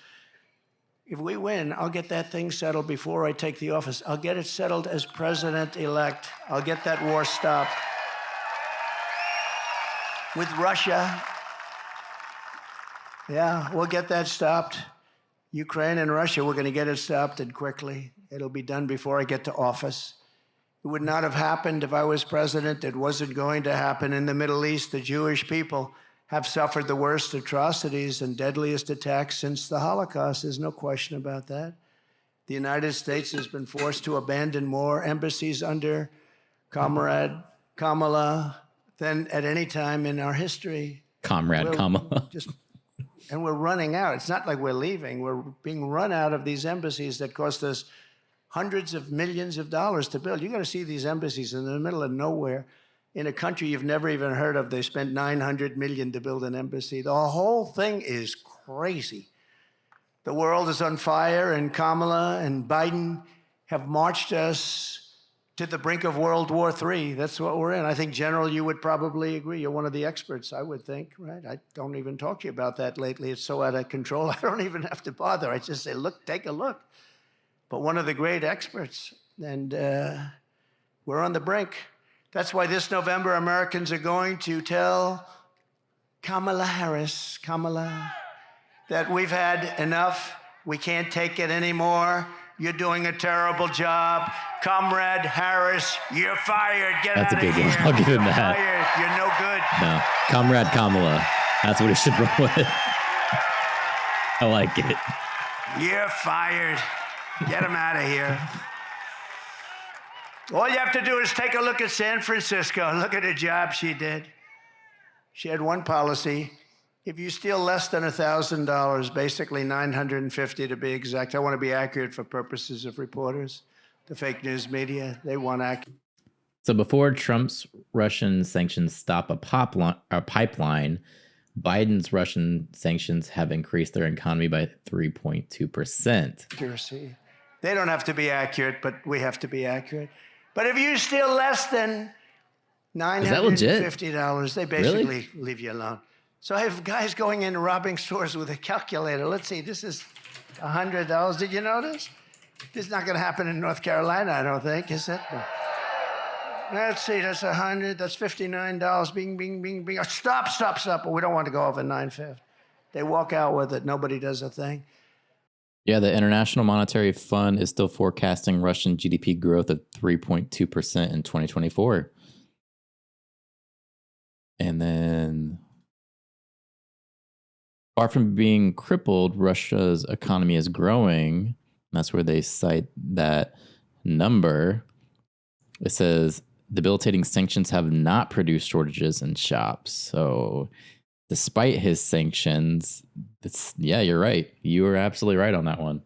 If we win, I'll get that thing settled before I take the office. I'll get it settled as president-elect. I'll get that war stopped. With Russia, yeah, we'll get that stopped. Ukraine and Russia, we're going to get it stopped, and quickly. It'll be done before I get to office. It would not have happened if I was president. It wasn't going to happen. In the Middle East, the Jewish people have suffered the worst atrocities and deadliest attacks since the Holocaust. There's no question about that. The United States has been forced to abandon more embassies under Comrade Kamala than at any time in our history. Kamala. And we're running out. It's not like we're leaving. We're being run out of these embassies that cost us hundreds of millions of dollars to build. You got to see these embassies in the middle of nowhere in a country you've never even heard of. They spent $900 million to build an embassy. The whole thing is crazy. The world is on fire, and Kamala and Biden have marched us to the brink of World War III. That's what we're in. I think, General, you would probably agree. You're one of the experts, I would think, right? I don't even talk to you about that lately. It's so out of control, I don't even have to bother. I just say, look, take a look. But one of the great experts, and we're on the brink. That's why this November, Americans are going to tell Kamala Harris, that we've had enough. We can't take it anymore. You're doing a terrible job. Comrade Harris, you're fired. Get That's out a of good here. one. I'll give him You're that. fired. You're no good. No, Comrade Kamala. That's what it should roll with. I like it. You're fired. Get him out of here. All you have to do is take a look at San Francisco. Look at the job she did. She had one policy. If you steal less than $1,000, basically $950 to be exact, I want to be accurate for purposes of reporters, the fake news media, they want accurate. So before Trump's Russian sanctions stop a pipeline, Biden's Russian sanctions have increased their economy by 3.2%. Accuracy. They don't have to be accurate, but we have to be accurate. But if you steal less than $950, they basically leave you alone. So I have guys going in robbing stores with a calculator. Let's see, this is $100. Did you notice? This is not going to happen in North Carolina, I don't think, is it? Let's see, that's 100, that's $59. Bing, bing, bing, bing. Stop. We don't want to go over $950. They walk out with it. Nobody does a thing. Yeah, the International Monetary Fund is still forecasting Russian GDP growth of 3.2% in 2024. And then, far from being crippled, Russia's economy is growing. That's where they cite that number. It says debilitating sanctions have not produced shortages in shops. So despite his sanctions, yeah, you're right. You were absolutely right on that one.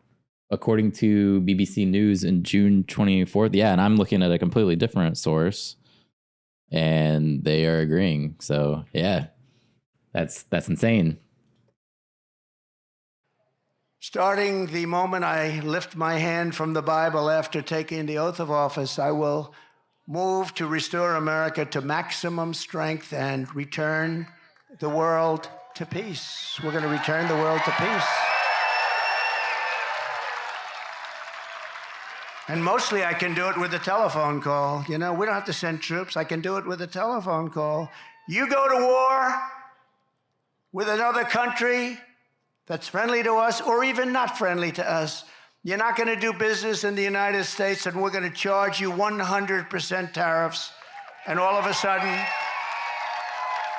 According to BBC News in June 24th, yeah, and I'm looking at a completely different source, and they are agreeing. So yeah, that's insane. Starting the moment I lift my hand from the Bible after taking the oath of office, I will move to restore America to maximum strength and return the world to peace. We're going to return the world to peace. And mostly I can do it with a telephone call. You know, we don't have to send troops. I can do it with a telephone call. You go to war with another country that's friendly to us or even not friendly to us. You're not going to do business in the United States, and we're going to charge you 100% tariffs. And all of a sudden,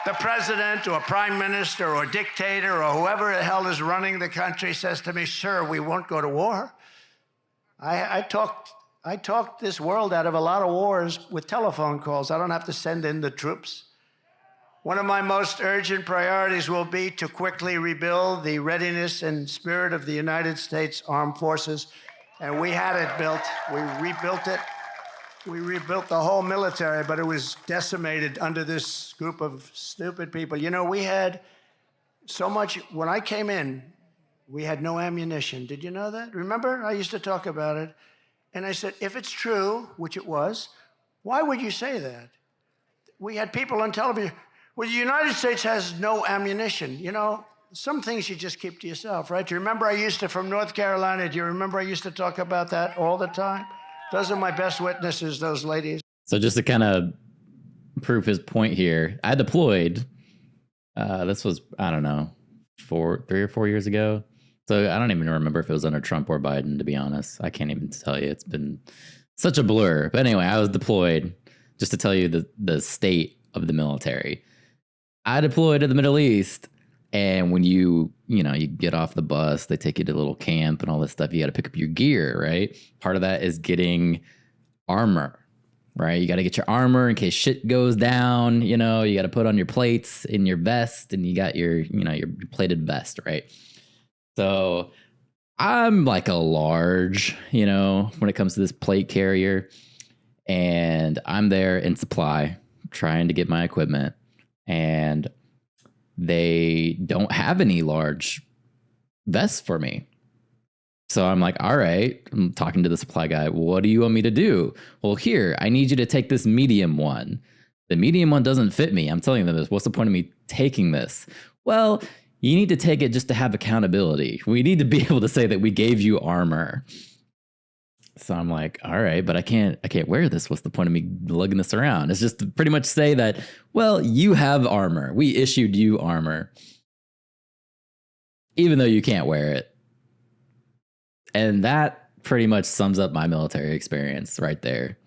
the president or prime minister or dictator or whoever the hell is running the country says to me, sir, we won't go to war. I talked this world out of a lot of wars with telephone calls. I don't have to send in the troops. One of my most urgent priorities will be to quickly rebuild the readiness and spirit of the United States Armed Forces. And we had it built. We rebuilt it. We rebuilt the whole military, but it was decimated under this group of stupid people. You know, we had so much, when I came in, we had no ammunition. Did you know that? Remember, I used to talk about it. And I said, if it's true, which it was, why would you say that? We had people on television, well, the United States has no ammunition. You know, some things you just keep to yourself, right? Do you remember I used to, from North Carolina, do you remember I used to talk about that all the time? Those are my best witnesses, those ladies. So just to kind of prove his point here, I deployed, this was, I don't know, 3 or 4 years ago. So I don't even remember if it was under Trump or Biden, to be honest. I can't even tell you. It's been such a blur. But anyway, I was deployed, just to tell you the state of the military. I deployed to the Middle East, and when you get off the bus, they take you to a little camp and all this stuff. You got to pick up your gear, right? Part of that is getting armor, right? You got to get your armor in case shit goes down. You know, you got to put on your plates in your vest, and you got your plated vest, right? So I'm like a large, when it comes to this plate carrier, and I'm there in supply trying to get my equipment, and they don't have any large vests for me. So I'm like, all right, I'm talking to the supply guy. What do you want me to do? Well, here, I need you to take this medium one. The medium one doesn't fit me. I'm telling them this. What's the point of me taking this? Well, you need to take it just to have accountability. We need to be able to say that we gave you armor. So I'm like, all right, but I can't wear this. What's the point of me lugging this around? It's just to pretty much say that, well, you have armor. We issued you armor, even though you can't wear it. And that pretty much sums up my military experience right there.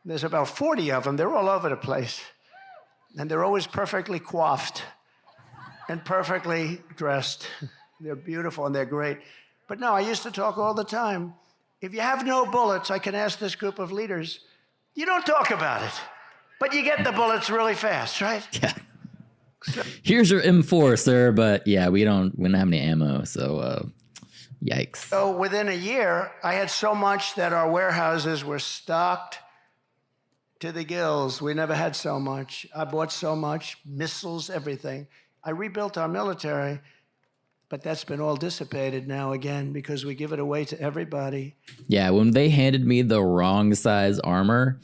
There's about 40 of them. They're all over the place. And they're always perfectly coiffed and perfectly dressed. They're beautiful and they're great. But no, I used to talk all the time. If you have no bullets, I can ask this group of leaders, you don't talk about it, but you get the bullets really fast, right? Yeah. Here's your M4, sir, but yeah, we don't have any ammo, so yikes. So within a year, I had so much that our warehouses were stocked to the gills. We never had so much. I bought so much, missiles, everything. I rebuilt our military, but that's been all dissipated now again because we give it away to everybody. Yeah, when they handed me the wrong size armor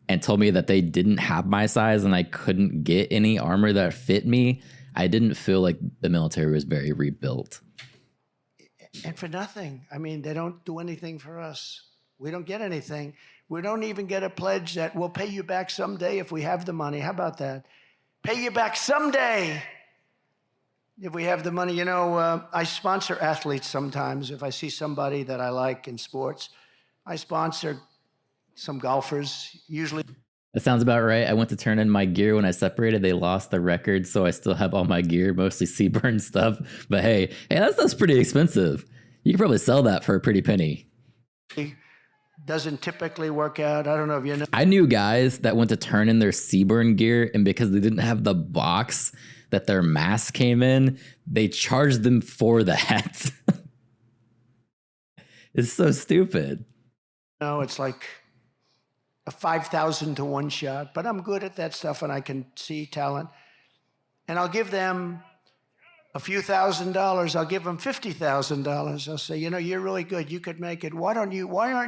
and told me that they didn't have my size and I couldn't get any armor that fit me, I didn't feel like the military was very rebuilt. And for nothing. I mean, they don't do anything for us. We don't get anything. We don't even get a pledge that we'll pay you back someday if we have the money. How about that? Pay you back someday if we have the money. You know, I sponsor athletes sometimes. If I see somebody that I like in sports, I sponsor some golfers, usually. That sounds about right. I went to turn in my gear when I separated. They lost the record, so I still have all my gear, mostly Seaburn stuff. But hey, that stuff's pretty expensive. You can probably sell that for a pretty penny. Doesn't typically work out. I don't know if you know. I knew guys that went to turn in their Seaburn gear, and because they didn't have the box that their mask came in, they charged them for that. It's so stupid. No, it's like a 5,000 to 1 shot, but I'm good at that stuff and I can see talent. And I'll give them a few $1,000s. I'll give them $50,000. I'll say, you know, you're really good. You could make it. Why aren't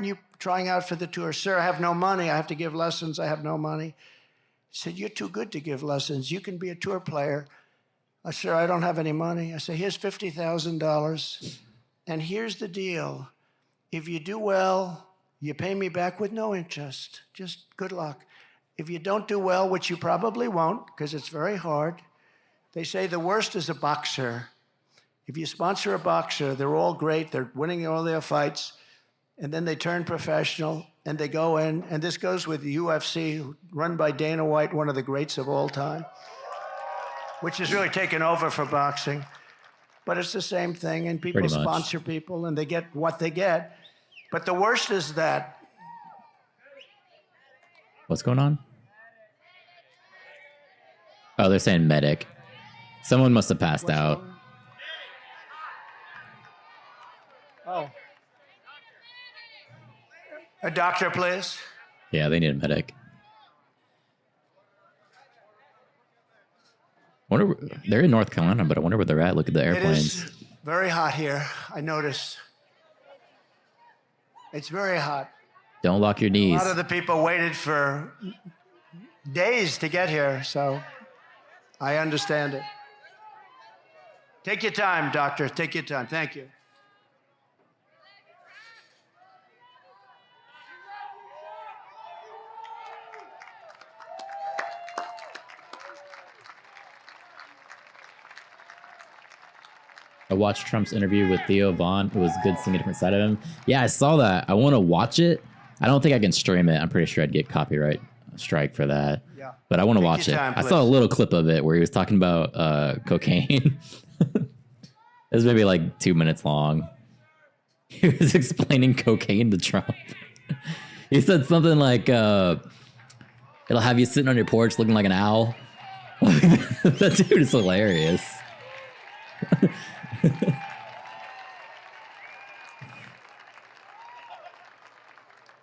you trying out for the tour? Sir, I have no money. I have to give lessons. I have no money. He said, you're too good to give lessons. You can be a tour player. I said, sir, I don't have any money. I said, here's $50,000. And here's the deal. If you do well, you pay me back with no interest. Just good luck. If you don't do well, which you probably won't, because it's very hard, they say the worst is a boxer. If you sponsor a boxer, they're all great. They're winning all their fights. And then they turn professional and they go in. And this goes with the UFC, run by Dana White, one of the greats of all time, which has really taken over for boxing. But it's the same thing. And people sponsor people and they get what they get. But the worst is that. What's going on? Oh, they're saying medic. Someone must have passed out. Oh. A doctor, please. Yeah, they need a medic. They're in North Carolina, but I wonder where they're at. Look at the airplanes. It is very hot here, I noticed. It's very hot. Don't lock your knees. A lot of the people waited for days to get here, so I understand it. Take your time, doctor. Take your time. Thank you. I watched Trump's interview with Theo Vaughn. It was good seeing a different side of him. Yeah, I saw that. I want to watch it. I don't think I can stream it. I'm pretty sure I'd get copyright strike for that. Yeah. But I want to watch it. I saw a little clip of it where he was talking about cocaine. It was maybe like 2 minutes long. He was explaining cocaine to Trump. He said something like, it'll have you sitting on your porch looking like an owl. That dude is hilarious.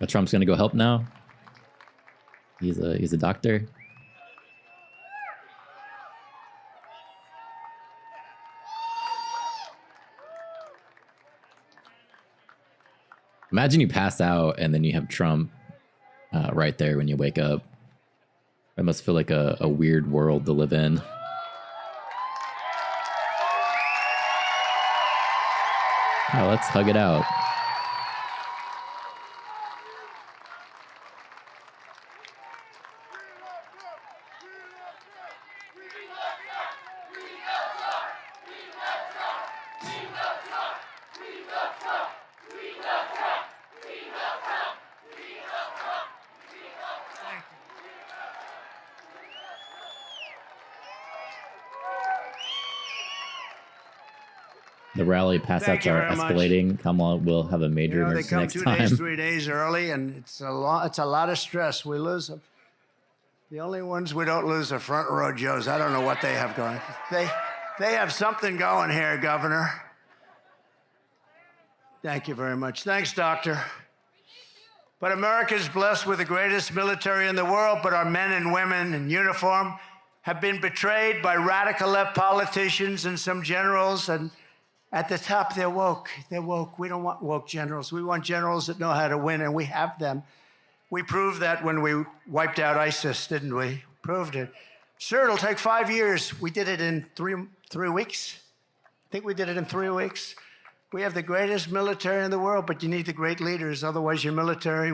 But Trump's gonna go help now. He's a doctor. Imagine you pass out and then you have Trump right there when you wake up. That must feel like a weird world to live in. Oh, let's hug it out. The rally pass-outs are escalating. Kamala will have a major emergency next time. They come 2 days, 3 days early, and it's a lot of stress. We lose them. The only ones we don't lose are front row Joes. I don't know what they have going. They have something going here, Governor. Thank you very much. Thanks, Doctor. But America's blessed with the greatest military in the world, but our men and women in uniform have been betrayed by radical left politicians and some generals, and at the top, they're woke. They're woke. We don't want woke generals. We want generals that know how to win, and we have them. We proved that when we wiped out ISIS, didn't we? Proved it. Sure, it'll take 5 years. We did it in three weeks. I think we did it in 3 weeks. We have the greatest military in the world, but you need the great leaders. Otherwise, your military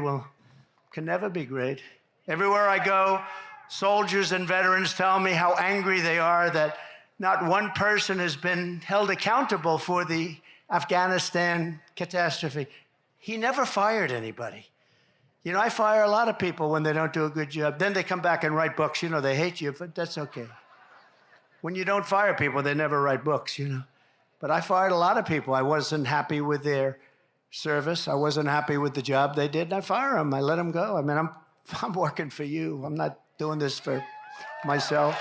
can never be great. Everywhere I go, soldiers and veterans tell me how angry they are that not one person has been held accountable for the Afghanistan catastrophe. He never fired anybody. You know, I fire a lot of people when they don't do a good job. Then they come back and write books. You know, they hate you, but that's okay. When you don't fire people, they never write books, you know. But I fired a lot of people. I wasn't happy with their service. I wasn't happy with the job they did. And I fire them. I let them go. I mean, I'm working for you. I'm not doing this for myself.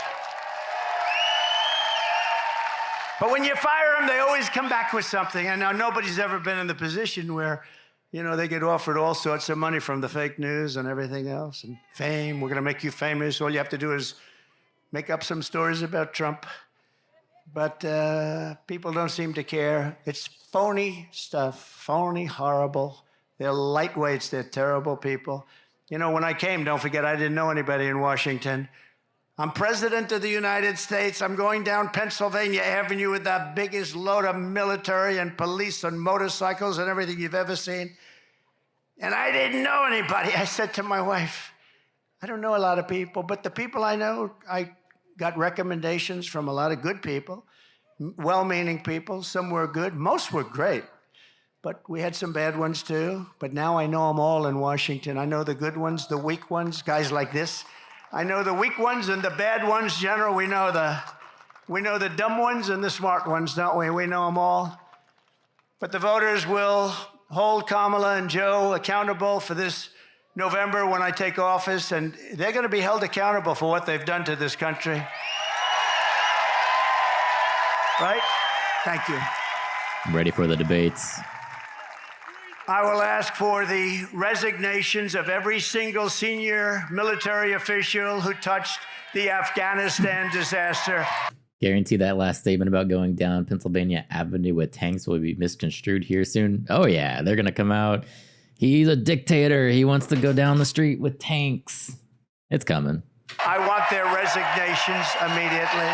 But when you fire them, they always come back with something. And now nobody's ever been in the position where, you know, they get offered all sorts of money from the fake news and everything else, and fame. We're going to make you famous. All you have to do is make up some stories about Trump. But people don't seem to care. It's phony stuff, phony, horrible. They're lightweights. They're terrible people. You know, when I came, don't forget, I didn't know anybody in Washington. I'm president of the United States. I'm going down Pennsylvania Avenue with the biggest load of military and police and motorcycles and everything you've ever seen. And I didn't know anybody. I said to my wife, I don't know a lot of people, but the people I know, I got recommendations from a lot of good people, well-meaning people. Some were good. Most were great. But we had some bad ones too. But now I know them all in Washington. I know the good ones, the weak ones, guys like this. I know the weak ones and the bad ones, General. We know the dumb ones and the smart ones, don't we? We know them all. But the voters will hold Kamala and Joe accountable for this November when I take office, and they're going to be held accountable for what they've done to this country. Right? Thank you. I'm ready for the debates. I will ask for the resignations of every single senior military official who touched the Afghanistan disaster. Guarantee that last statement about going down Pennsylvania Avenue with tanks will be misconstrued here soon. Oh yeah, they're going to come out. He's a dictator. He wants to go down the street with tanks. It's coming. I want their resignations immediately.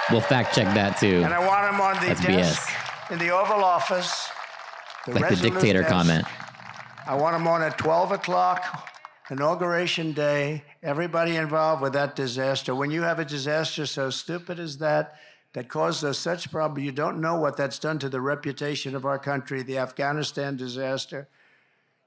We'll fact check that too. And I want them on the That's desk BS. In the Oval Office. Like the dictator comment. I want them on at 12 o'clock, Inauguration Day. Everybody involved with that disaster. When you have a disaster so stupid as that caused us such problems, you don't know what that's done to the reputation of our country, the Afghanistan disaster.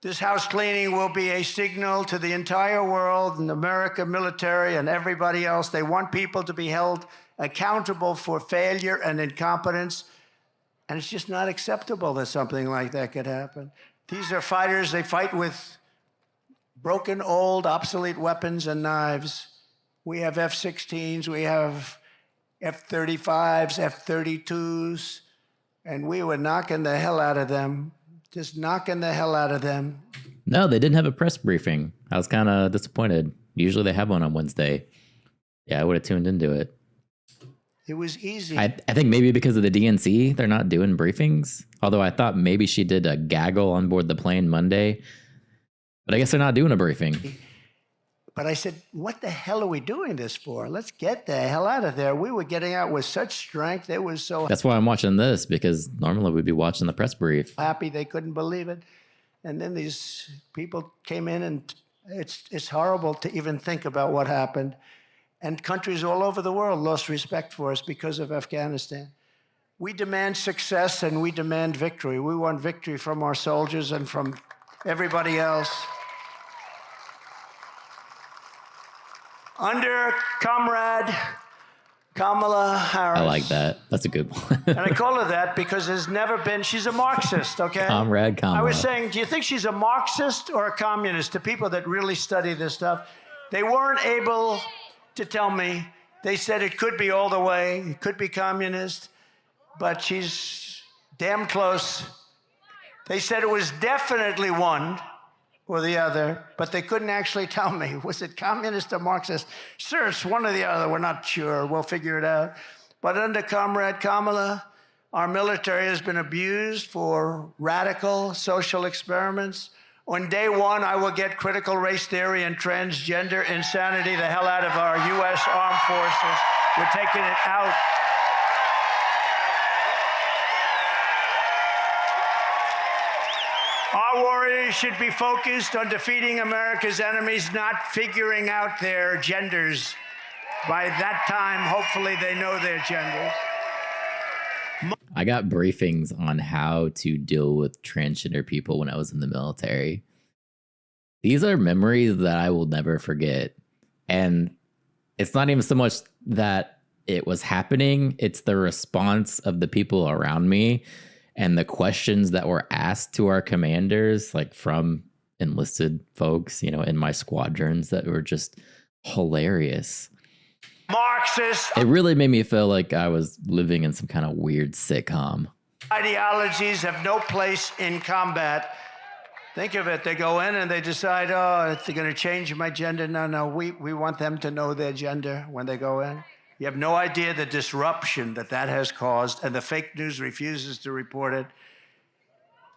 This house cleaning will be a signal to the entire world and America, military, and everybody else. They want people to be held accountable for failure and incompetence. And it's just not acceptable that something like that could happen. These are fighters. They fight with broken, old, obsolete weapons and knives. We have F-16s. We have F-35s, F-32s. And we were knocking the hell out of them. Just knocking the hell out of them. No, they didn't have a press briefing. I was kind of disappointed. Usually they have one on Wednesday. Yeah, I would have tuned into it. It was easy. I think maybe because of the DNC, they're not doing briefings. Although I thought maybe she did a gaggle on board the plane Monday. But I guess they're not doing a briefing. But I said, what the hell are we doing this for? Let's get the hell out of there. We were getting out with such strength. It was so That's why I'm watching this, because normally we'd be watching the press brief. happy they couldn't believe it. And then these people came in, and it's horrible to even think about what happened. And countries all over the world lost respect for us because of Afghanistan. We demand success and we demand victory. We want victory from our soldiers and from everybody else. Under Comrade Kamala Harris. I like that. That's a good one. And I call her that because there's never been, she's a Marxist, okay? Comrade Kamala. I was saying, do you think she's a Marxist or a communist? To people that really study this stuff, they weren't able to tell me. They said it could be all the way, it could be communist, but she's damn close. They said it was definitely one or the other, but they couldn't actually tell me. Was it communist or Marxist? Sir, it's one or the other. We're not sure. We'll figure it out. But under Comrade Kamala, our military has been abused for radical social experiments. On day one, I will get critical race theory and transgender insanity the hell out of our U.S. armed forces. We're taking it out. Our warriors should be focused on defeating America's enemies, not figuring out their genders. By that time, hopefully they know their genders. I got briefings on how to deal with transgender people when I was in the military. These are memories that I will never forget. And it's not even so much that it was happening, it's the response of the people around me and the questions that were asked to our commanders, like from enlisted folks, you know, in my squadrons, that were just hilarious. Marxist It really made me feel like I was living in some kind of weird sitcom. ideologies have no place in combat. Think of it. They go in and they decide, oh, they're going to change my gender. No, we want them to know their gender when they go in. You have no idea the disruption that has caused, and the fake news refuses to report it.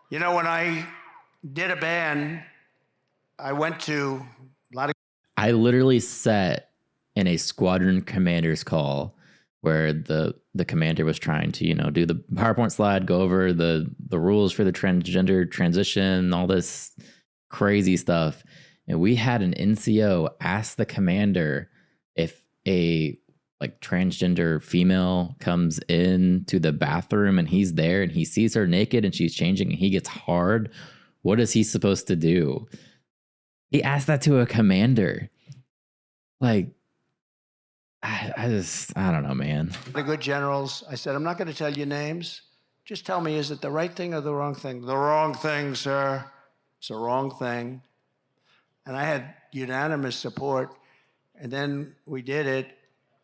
You know, when I did a ban, I went to a lot of... I literally sat in a squadron commander's call where the commander was trying to, you know, do the PowerPoint slide, go over the rules for the transgender transition, all this crazy stuff. And we had an NCO ask the commander if a like transgender female comes into the bathroom and he's there and he sees her naked and she's changing and he gets hard, what is he supposed to do? He asked that to a commander. Like, I don't know, man. The good generals, I said, I'm not going to tell you names. Just tell me, is it the right thing or the wrong thing? The wrong thing, sir. It's the wrong thing. And I had unanimous support. And then we did it.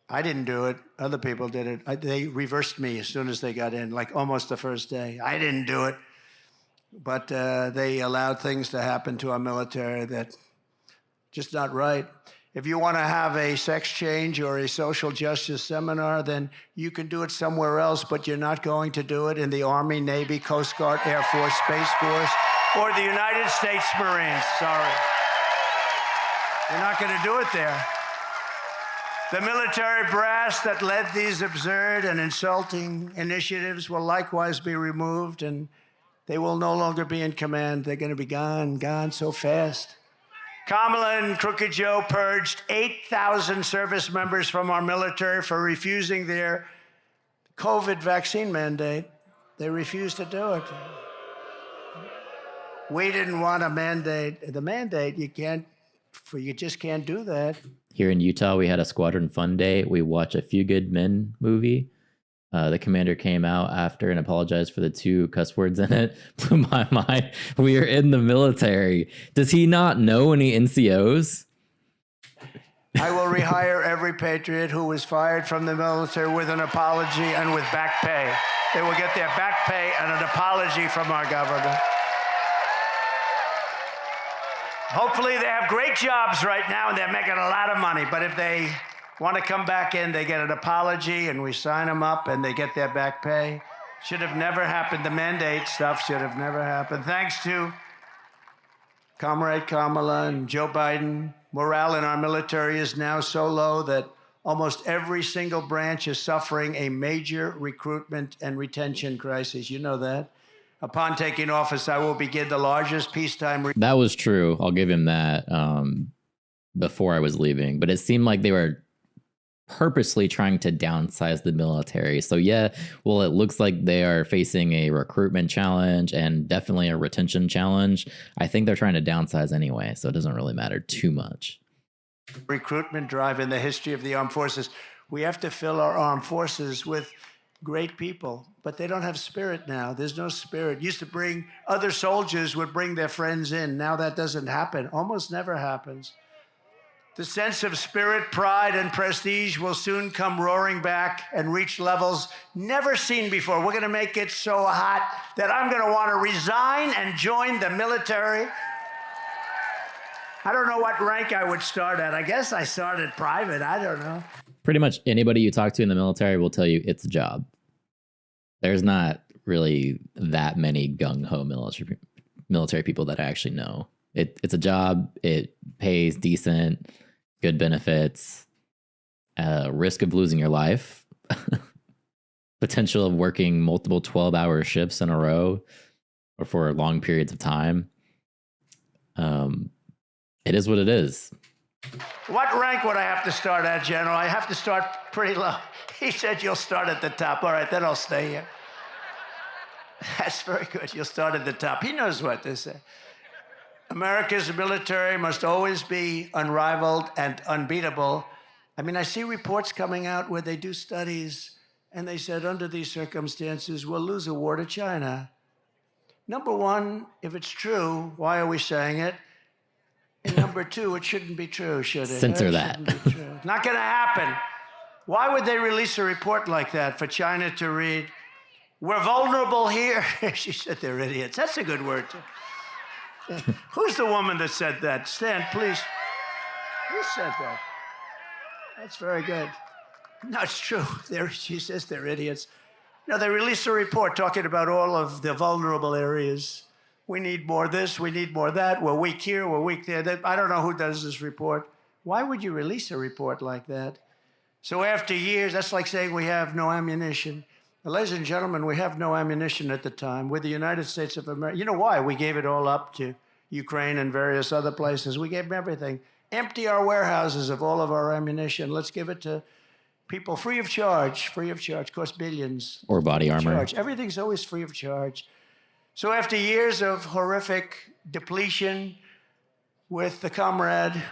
I didn't do it. Other people did it. They reversed me as soon as they got in, like almost the first day. I didn't do it. But they allowed things to happen to our military that just not right. If you want to have a sex change or a social justice seminar, then you can do it somewhere else, but you're not going to do it in the Army, Navy, Coast Guard, Air Force, Space Force, or the United States Marines. Sorry. You're not going to do it there. The military brass that led these absurd and insulting initiatives will likewise be removed, and they will no longer be in command. They're going to be gone so fast. Kamala and Crooked Joe purged 8,000 service members from our military for refusing their COVID vaccine mandate. They refused to do it. We didn't want a mandate. The mandate, you just can't do that. Here in Utah, we had a Squadron Fun Day. We watched a Few Good Men movie. The commander came out after and apologized for the 2 cuss words in it. Blew my mind. We are in the military. Does he not know any NCOs? I will rehire every patriot who was fired from the military with an apology and with back pay. They will get their back pay and an apology from our government. Hopefully they have great jobs right now and they're making a lot of money. But if they want to come back in, they get an apology, and we sign them up, and they get their back pay. Should have never happened. The mandate stuff should have never happened. Thanks to Comrade Kamala and Joe Biden, morale in our military is now so low that almost every single branch is suffering a major recruitment and retention crisis. You know that. Upon taking office, I will begin the largest peacetime. That was true. I'll give him that before I was leaving. But it seemed like they were purposely trying to downsize the military. So yeah, well, it looks like they are facing a recruitment challenge and definitely a retention challenge. I think they're trying to downsize anyway, so it doesn't really matter too much. Recruitment drive in the history of the armed forces. We have to fill our armed forces with great people, but they don't have spirit now. There's no spirit. Used to bring, other soldiers would bring their friends in. Now that doesn't happen. Almost never happens. The sense of spirit, pride, and prestige will soon come roaring back and reach levels never seen before. We're going to make it so hot that I'm going to want to resign and join the military. I don't know what rank I would start at. I guess I started private. I don't know. Pretty much anybody you talk to in the military will tell you it's a job. There's not really that many gung-ho military people that I actually know. It's a job. It pays decent, good benefits, risk of losing your life, potential of working multiple 12-hour shifts in a row or for long periods of time. It is what it is. What rank would I have to start at, General? I have to start pretty low. He said you'll start at the top. All right, then I'll stay here. That's very good. You'll start at the top. He knows what to say. America's military must always be unrivaled and unbeatable. I mean, I see reports coming out where they do studies, and they said under these circumstances, we'll lose a war to China. Number one, if it's true, why are we saying it? And number two, it shouldn't be true, should it? Censor that. Not going to happen. Why would they release a report like that for China to read? We're vulnerable here. She said they're idiots. That's a good word, too. Who's the woman that said that? Stand, please. Who said that? That's very good. No, it's true. She says they're idiots. No, they released a report talking about all of the vulnerable areas. We need more this, we need more that. We're weak here, we're weak there. I don't know who does this report. Why would you release a report like that? So after years, that's like saying we have no ammunition. Well, ladies and gentlemen, we have no ammunition at the time. We're the United States of America. You know why? We gave it all up to Ukraine and various other places. We gave them everything. Empty our warehouses of all of our ammunition. Let's give it to people free of charge. Costs billions. Or body armor. Charge. Everything's always free of charge. So after years of horrific depletion with the comrade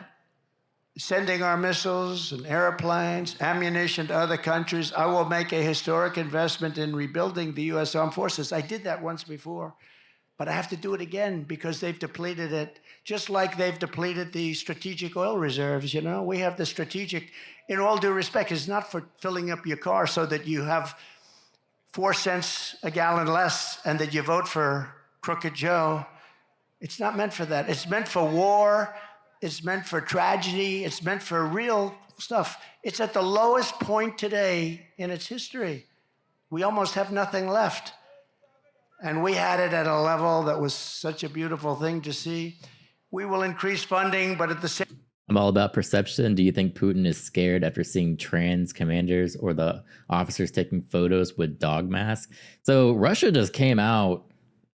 sending our missiles and airplanes, ammunition to other countries, I will make a historic investment in rebuilding the U.S. Armed Forces. I did that once before, but I have to do it again because they've depleted it, just like they've depleted the strategic oil reserves. You know, we have the strategic, in all due respect, it's not for filling up your car so that you have 4 cents a gallon less and that you vote for Crooked Joe. It's not meant for that. It's meant for war. It's meant for tragedy. It's meant for real stuff. It's at the lowest point today in its history. We almost have nothing left. And we had it at a level that was such a beautiful thing to see. We will increase funding, but at the same I'm all about perception. Do you think Putin is scared after seeing trans commanders or the officers taking photos with dog masks? So Russia just came out,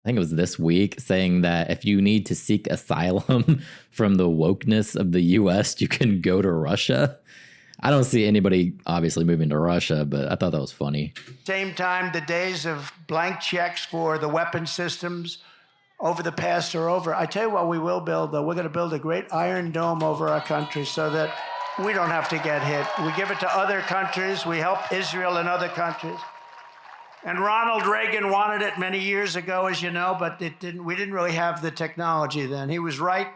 I think it was this week, saying that if you need to seek asylum from the wokeness of the US, you can go to Russia. I don't see anybody obviously moving to Russia, but I thought that was funny. Same time, the days of blank checks for the weapon systems over the past are over. I tell you what we will build, though. We're going to build a great iron dome over our country so that we don't have to get hit. We give it to other countries. We help Israel and other countries. And Ronald Reagan wanted it many years ago, as you know, but we didn't really have the technology then. He was right,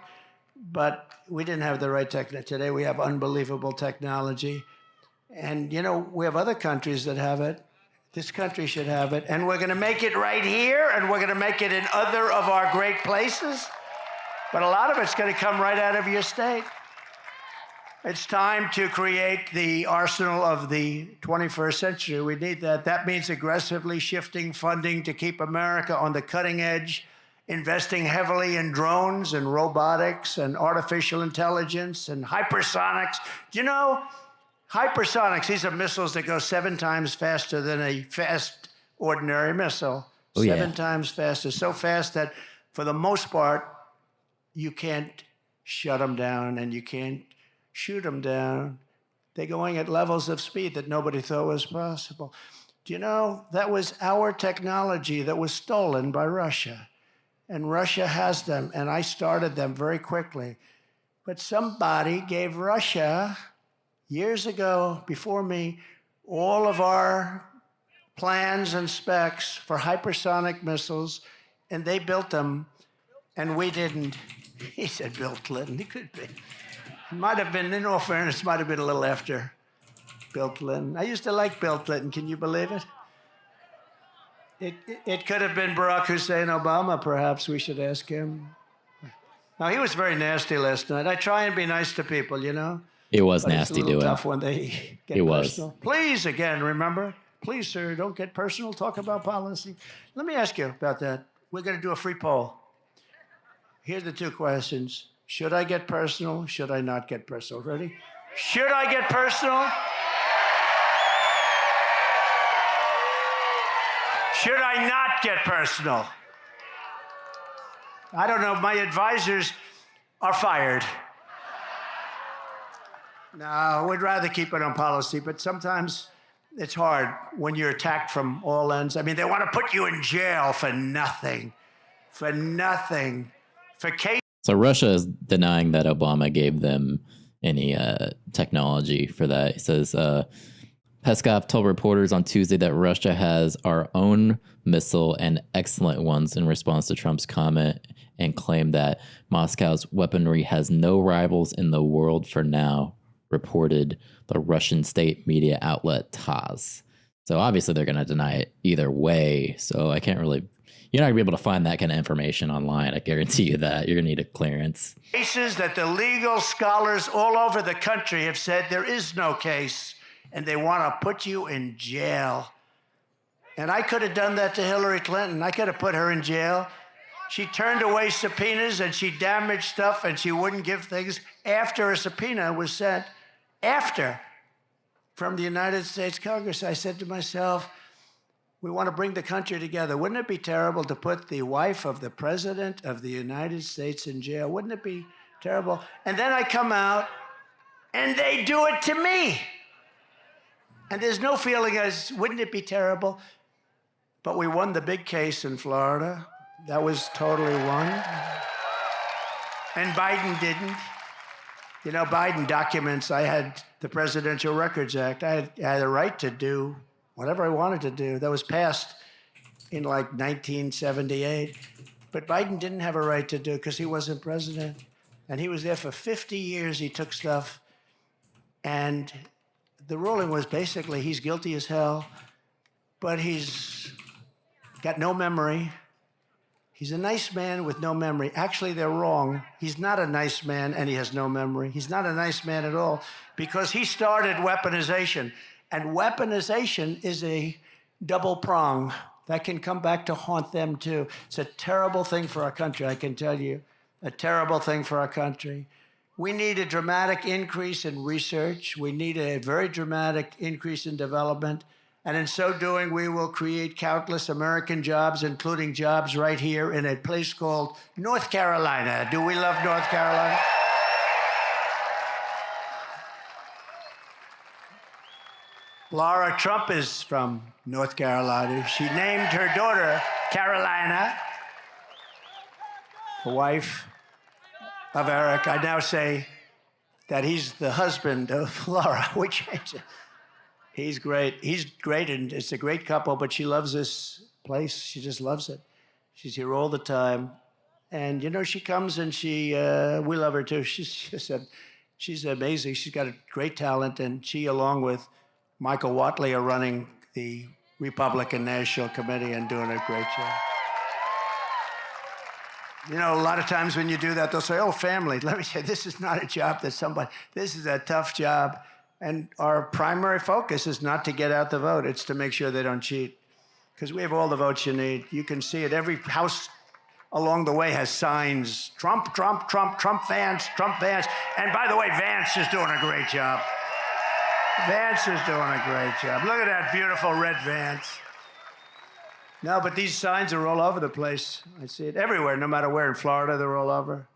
but we didn't have the right technology. Today we have unbelievable technology. And, you know, we have other countries that have it. This country should have it. And we're going to make it right here, and we're going to make it in other of our great places. But a lot of it's going to come right out of your state. It's time to create the arsenal of the 21st century. We need that. That means aggressively shifting funding to keep America on the cutting edge, investing heavily in drones and robotics and artificial intelligence and hypersonics. Do you know, hypersonics, these are missiles that go 7 times faster than a fast ordinary missile. Oh, yeah. 7 times faster, so fast that for the most part, you can't shut them down and you can't shoot them down. They're going at levels of speed that nobody thought was possible. Do you know, that was our technology that was stolen by Russia. And Russia has them, and I started them very quickly. But somebody gave Russia, years ago, before me, all of our plans and specs for hypersonic missiles, and they built them, and we didn't. He said Bill Clinton, he could be. Might have been, in all fairness, might have been a little after Bill Clinton. I used to like Bill Clinton, can you believe it? It could have been Barack Hussein Obama, perhaps we should ask him. Now, he was very nasty last night. I try and be nice to people, you know? It was But nasty it's a little doing. tough when they get It was. personal. Please, again, remember, please, sir, don't get personal. Talk about policy. Let me ask you about that. We're going to do a free poll. Here are the 2 questions. Should I get personal? Should I not get personal? Ready? Should I get personal? Should I not get personal? I don't know. My advisors are fired. No, we'd rather keep it on policy, but sometimes it's hard when you're attacked from all ends. I mean, they want to put you in jail for nothing. For nothing. For case. So Russia is denying that Obama gave them any technology for that. He says Peskov told reporters on Tuesday that Russia has our own missile and excellent ones in response to Trump's comment, and claimed that Moscow's weaponry has no rivals in the world for now, reported the Russian state media outlet TASS. So obviously they're going to deny it either way. So I can't really, you're not going to be able to find that kind of information online. I guarantee you that. You're going to need a clearance. Cases that the legal scholars all over the country have said there is no case, and they want to put you in jail. And I could have done that to Hillary Clinton. I could have put her in jail. She turned away subpoenas and she damaged stuff and she wouldn't give things after a subpoena was sent, after, from the United States Congress. I said to myself, we want to bring the country together. Wouldn't it be terrible to put the wife of the President of the United States in jail? Wouldn't it be terrible? And then I come out and they do it to me. And there's no feeling as, wouldn't it be terrible? But we won the big case in Florida. That was totally won. And Biden didn't. You know, Biden documents, I had the Presidential Records Act. I had a right to do whatever I wanted to do. That was passed in like 1978. But Biden didn't have a right to do it because he wasn't president. And he was there for 50 years. He took stuff. And the ruling was basically he's guilty as hell, but he's got no memory. He's a nice man with no memory. Actually, they're wrong. He's not a nice man and he has no memory. He's not a nice man at all because he started weaponization. And weaponization is a double prong that can come back to haunt them too. It's a terrible thing for our country, I can tell you. A terrible thing for our country. We need a dramatic increase in research. We need a very dramatic increase in development. And in so doing, we will create countless American jobs, including jobs right here in a place called North Carolina. Do we love North Carolina? Laura Trump is from North Carolina. She named her daughter Carolina, the wife of Eric. I now say that he's the husband of Laura. We changed it. He's great. He's great, and it's a great couple, but she loves this place. She just loves it. She's here all the time. And, you know, she comes and we love her too. She's amazing. She's got a great talent, and she, along with Michael Watley, are running the Republican National Committee and doing a great job. You know, a lot of times when you do that, they'll say, oh, family. Let me say, this is not a job that somebody, this is a tough job. And our primary focus is not to get out the vote. It's to make sure they don't cheat. Because we have all the votes you need. You can see it. Every house along the way has signs, Trump, Trump, Trump, Trump Vance, Trump Vance. And by the way, Vance is doing a great job. Vance is doing a great job. Look at that beautiful red Vance. No, but these signs are all over the place. I see it everywhere, no matter where. In Florida, they're all over.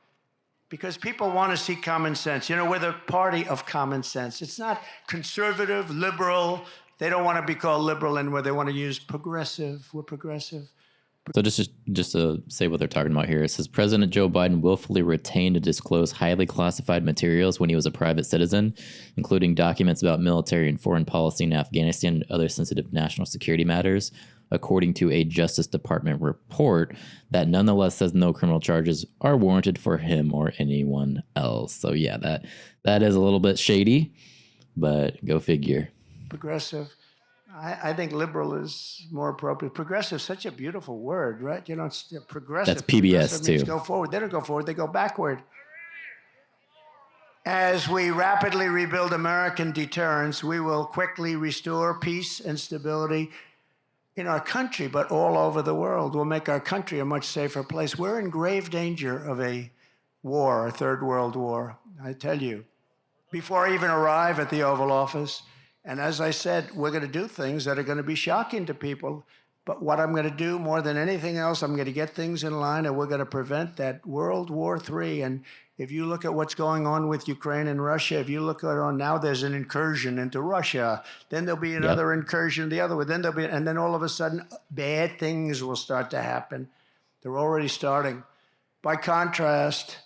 Because people want to see common sense. You know, we're the party of common sense. It's not conservative, liberal. They don't want to be called liberal anymore. They want to use progressive. We're progressive. So just to say what they're talking about here, it says President Joe Biden willfully retained to disclose highly classified materials when he was a private citizen, including documents about military and foreign policy in Afghanistan and other sensitive national security matters, according to a Justice Department report that nonetheless says no criminal charges are warranted for him or anyone else. So yeah, that is a little bit shady, but go figure. Progressive. I think liberal is more appropriate. Progressive is such a beautiful word, right? You know, it's progressive. That's PBS progressive means too. Go forward. They don't go forward, they go backward. As we rapidly rebuild American deterrence, we will quickly restore peace and stability in our country, but all over the world. We'll make our country a much safer place. We're in grave danger of a war, a third world war, I tell you. Before I even arrive at the Oval Office, and as I said, we're going to do things that are going to be shocking to people. But what I'm going to do more than anything else, I'm going to get things in line, and we're going to prevent that World War III. And if you look at what's going on with Ukraine and Russia, if you look at on now, there's an incursion into Russia. Then there'll be another incursion the other way. Then there'll be, and then all of a sudden, bad things will start to happen. They're already starting. By contrast,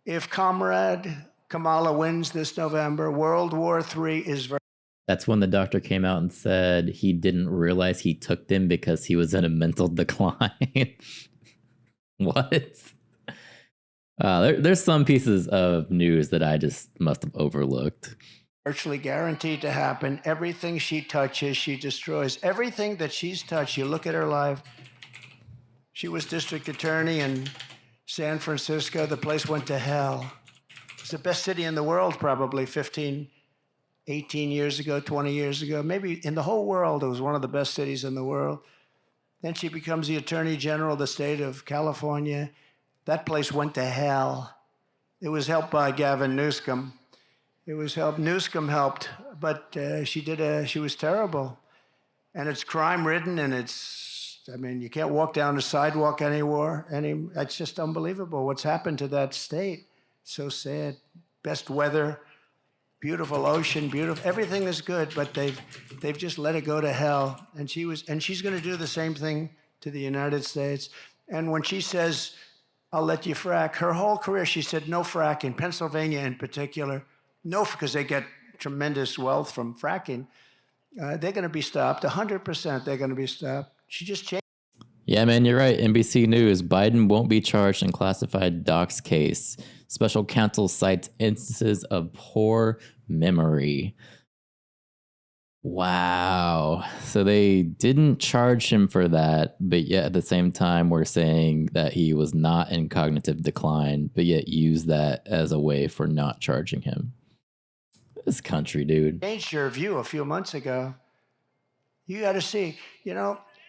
if Comrade Kamala wins this November, World War III is very. That's when the doctor came out and said he didn't realize he took them because he was in a mental decline. What? There's some pieces of news that I just must have overlooked. Virtually guaranteed to happen. Everything she touches, she destroys. Everything that she's touched, you look at her life. She was district attorney in San Francisco. The place went to hell. It's the best city in the world, probably 18 years ago, 20 years ago, maybe in the whole world, it was one of the best cities in the world. Then she becomes the Attorney General of the state of California. That place went to hell. It was helped by Gavin Newsom. Newsom helped, but she was terrible. And it's crime-ridden, and you can't walk down the sidewalk anymore. It's just unbelievable what's happened to that state. So sad. Best weather. Beautiful ocean, everything is good, but they've just let it go to hell. And she's going to do the same thing to the United States. And when she says, I'll let you frack, her whole career, she said no frack, in Pennsylvania in particular. No, because they get tremendous wealth from fracking. They're going to be stopped, 100% they're going to be stopped. She just changed. Yeah, man, you're right. NBC News, Biden won't be charged in classified docs case. Special counsel cites instances of poor memory. Wow. So they didn't charge him for that, but yet at the same time, we're saying that he was not in cognitive decline, but yet use that as a way for not charging him. This country, dude. Changed her view a few months ago. You got to see,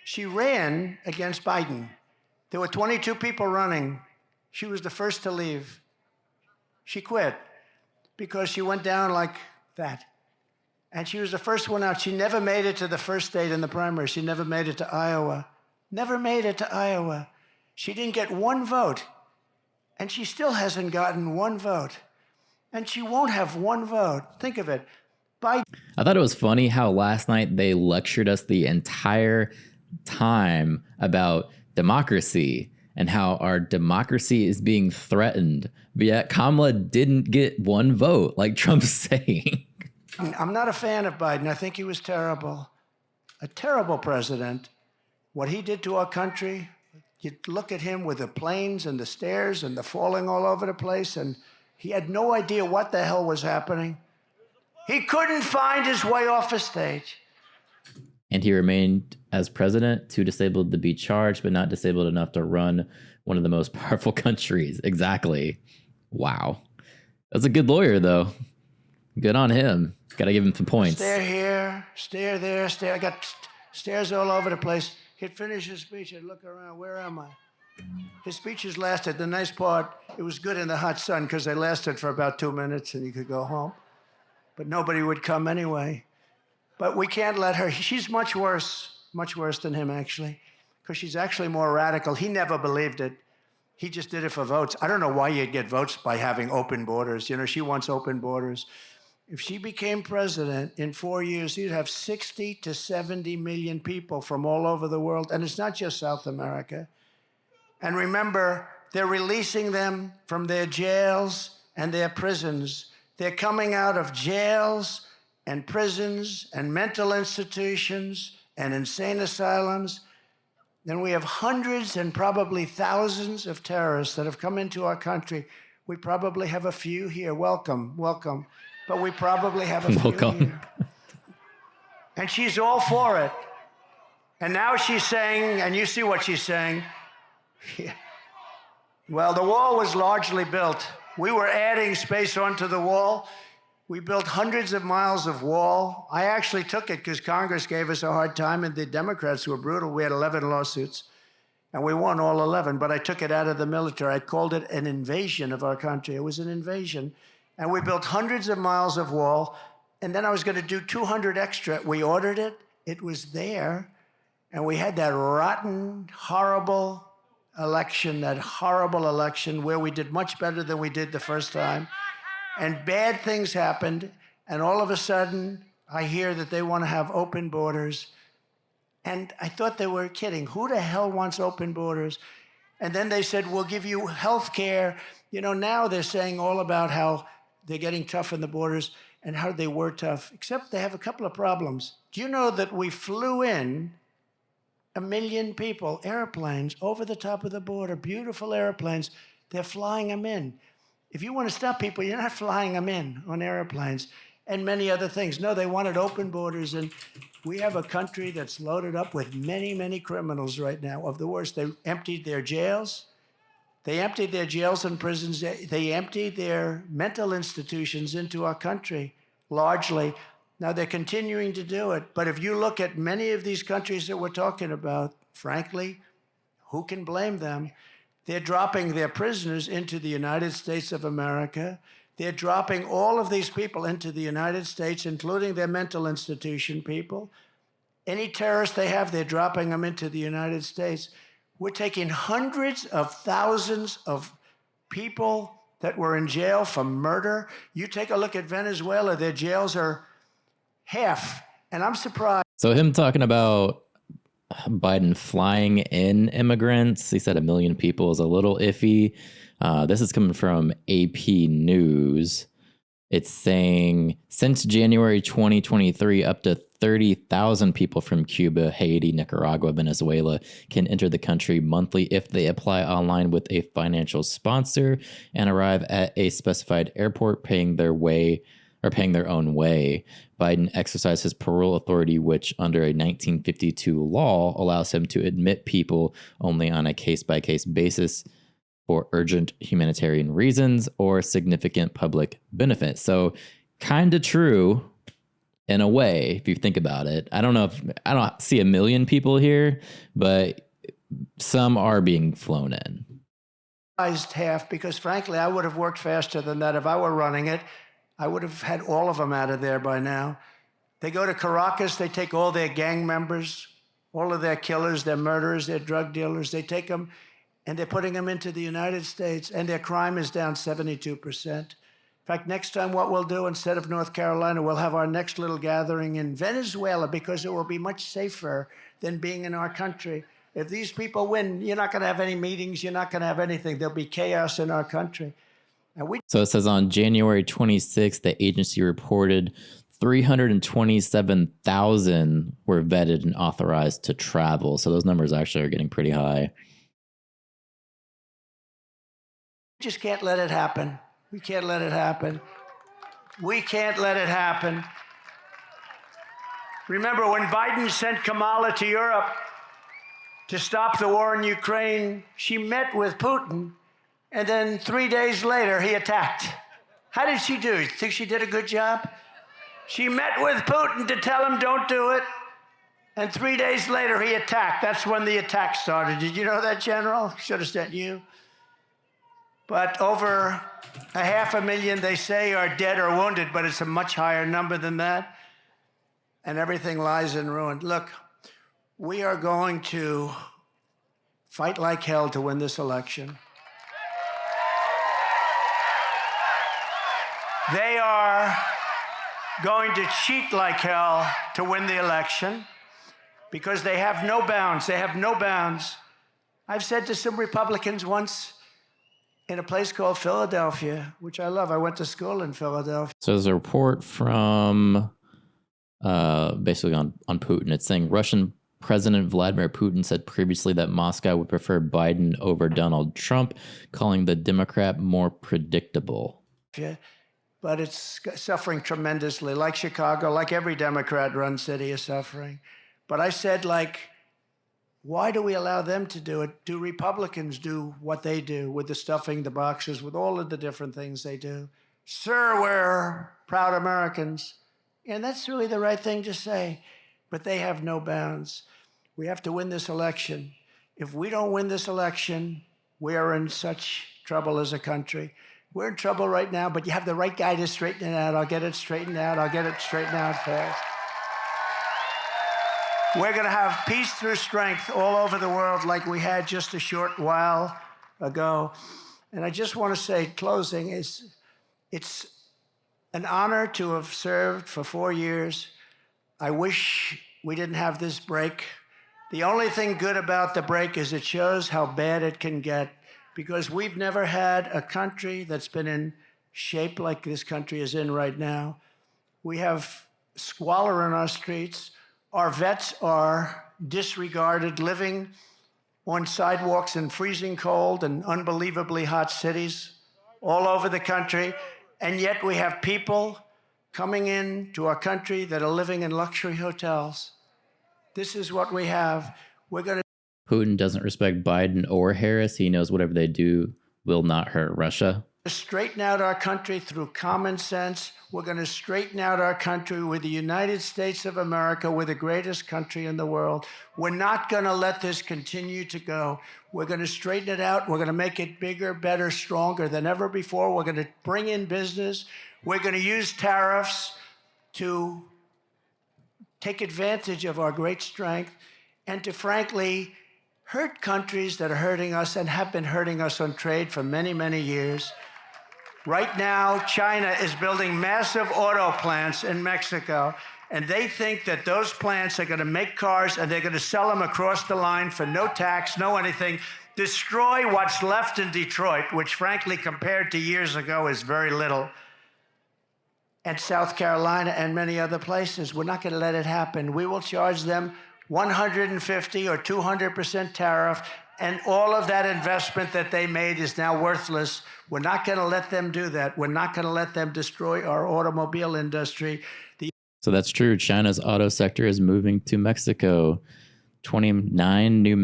she ran against Biden. There were 22 people running. She was the first to leave. She quit because she went down like that. And she was the first one out. She never made it to the first state in the primary. She never made it to Iowa. Never made it to Iowa. She didn't get one vote. And she still hasn't gotten one vote. And she won't have one vote. Think of it. Biden. I thought it was funny how last night they lectured us the entire time about democracy and how our democracy is being threatened. But yet Kamala didn't get one vote, like Trump's saying. I'm not a fan of Biden. I think he was terrible. A terrible president. What he did to our country, you look at him with the planes and the stairs and the falling all over the place, and he had no idea what the hell was happening. He couldn't find his way off a stage. and he remained as president, too disabled to be charged, but not disabled enough to run one of the most powerful countries. Exactly. Wow. That's a good lawyer, though. Good on him. Got to give him some points. Stare here, stare there, stare. I got stares all over the place. He'd finish his speech. I'd look around. Where am I? His speeches lasted. The nice part, it was good in the hot sun because they lasted for about 2 minutes and you could go home. But nobody would come anyway. But we can't let her. She's much worse than him, actually, because she's actually more radical. He never believed it. He just did it for votes. I don't know why you'd get votes by having open borders. You know, she wants open borders. If she became president in 4 years, you'd have 60 to 70 million people from all over the world. And it's not just South America. And remember, they're releasing them from their jails and their prisons. They're coming out of jails and prisons and mental institutions and insane asylums. Then we have hundreds and probably thousands of terrorists that have come into our country. We probably have a few here. Welcome, welcome. But we probably have a few here. And she's all for it. And now she's saying, and you see what she's saying, well, the wall was largely built. We were adding space onto the wall. We built hundreds of miles of wall. I actually took it because Congress gave us a hard time and the Democrats were brutal. We had 11 lawsuits and we won all 11, but I took it out of the military. I called it an invasion of our country. It was an invasion. And we built hundreds of miles of wall. And then I was going to do 200 extra. We ordered it. It was there. And we had that rotten, horrible election, that horrible election where we did much better than we did the first time. And bad things happened, and all of a sudden, I hear that they want to have open borders. And I thought they were kidding. Who the hell wants open borders? And then they said, we'll give you health care. You know, now they're saying all about how they're getting tough on the borders and how they were tough, except they have a couple of problems. Do you know that we flew in 1 million people, airplanes, over the top of the border, beautiful airplanes. They're flying them in. If you want to stop people, you're not flying them in on airplanes and many other things. No, they wanted open borders, and we have a country that's loaded up with many, many criminals right now, of the worst. They emptied their jails. They emptied their jails and prisons. They emptied their mental institutions into our country, largely. Now, they're continuing to do it. But if you look at many of these countries that we're talking about, frankly, who can blame them? They're dropping their prisoners into the United States of America. They're dropping all of these people into the United States, including their mental institution people. Any terrorist they have, they're dropping them into the United States. We're taking hundreds of thousands of people that were in jail for murder. You take a look at Venezuela, their jails are half. And I'm surprised. So him talking about Biden flying in immigrants, he said 1 million people, is a little iffy. This is coming from AP News. It's saying since January 2023, up to 30,000 people from Cuba, Haiti, Nicaragua, Venezuela can enter the country monthly if they apply online with a financial sponsor and arrive at a specified airport paying their own way. Biden exercised his parole authority, which under a 1952 law allows him to admit people only on a case-by-case basis for urgent humanitarian reasons or significant public benefit. So kind of true in a way, if you think about it. I don't see 1 million people here, but some are being flown in. Half, because frankly, I would have worked faster than that if I were running it. I would have had all of them out of there by now. They go to Caracas, they take all their gang members, all of their killers, their murderers, their drug dealers, they take them and they're putting them into the United States, and their crime is down 72%. In fact, next time what we'll do, instead of North Carolina, we'll have our next little gathering in Venezuela, because it will be much safer than being in our country. If these people win, you're not going to have any meetings, you're not going to have anything. There'll be chaos in our country. So it says on January 26th, the agency reported 327,000 were vetted and authorized to travel. So those numbers actually are getting pretty high. We just can't let it happen. We can't let it happen. We can't let it happen. Remember when Biden sent Kamala to Europe to stop the war in Ukraine, she met with Putin, and then 3 days later, he attacked. How did she do? You think she did a good job? She met with Putin to tell him don't do it, and 3 days later, he attacked. That's when the attack started. Did you know that, General? Should have sent you. But over 500,000, they say, are dead or wounded, but it's a much higher number than that, and everything lies in ruin. Look, we are going to fight like hell to win this election. They are going to cheat like hell to win the election because they have no bounds. They have no bounds. I've said to some Republicans once in a place called Philadelphia, which I love. I went to school in Philadelphia. So there's a report from basically on Putin. It's saying Russian President Vladimir Putin said previously that Moscow would prefer Biden over Donald Trump, calling the Democrat more predictable. Yeah, but it's suffering tremendously, like Chicago, like every Democrat-run city is suffering. But I said, like, why do we allow them to do it? Do Republicans do what they do with the stuffing the boxes, with all of the different things they do? Sir, we're proud Americans. And that's really the right thing to say. But they have no bounds. We have to win this election. If we don't win this election, we are in such trouble as a country. We're in trouble right now, but you have the right guy to straighten it out. I'll get it straightened out. I'll get it straightened out fast. We're going to have peace through strength all over the world like we had just a short while ago. And I just want to say, closing, it's an honor to have served for 4 years. I wish we didn't have this break. The only thing good about the break is it shows how bad it can get, because we've never had a country that's been in shape like this country is in right now. We have squalor in our streets. Our vets are disregarded, living on sidewalks in freezing cold and unbelievably hot cities all over the country. And yet we have people coming in to our country that are living in luxury hotels. This is what we have. We're going to... Putin doesn't respect Biden or Harris. He knows whatever they do will not hurt Russia. Straighten out our country through common sense. We're going to straighten out our country with the United States of America. We're the greatest country in the world. We're not going to let this continue to go. We're going to straighten it out. We're going to make it bigger, better, stronger than ever before. We're going to bring in business. We're going to use tariffs to take advantage of our great strength and to, frankly, hurt countries that are hurting us and have been hurting us on trade for many, many years. Right now, China is building massive auto plants in Mexico, and they think that those plants are going to make cars and they're going to sell them across the line for no tax, no anything, destroy what's left in Detroit, which, frankly, compared to years ago, is very little, and South Carolina and many other places. We're not going to let it happen. We will charge them 150 or 200% tariff, and all of that investment that they made is now worthless. We're not going to let them do that. We're not going to let them destroy our automobile industry. So that's true. China's auto sector is moving to Mexico. 29 new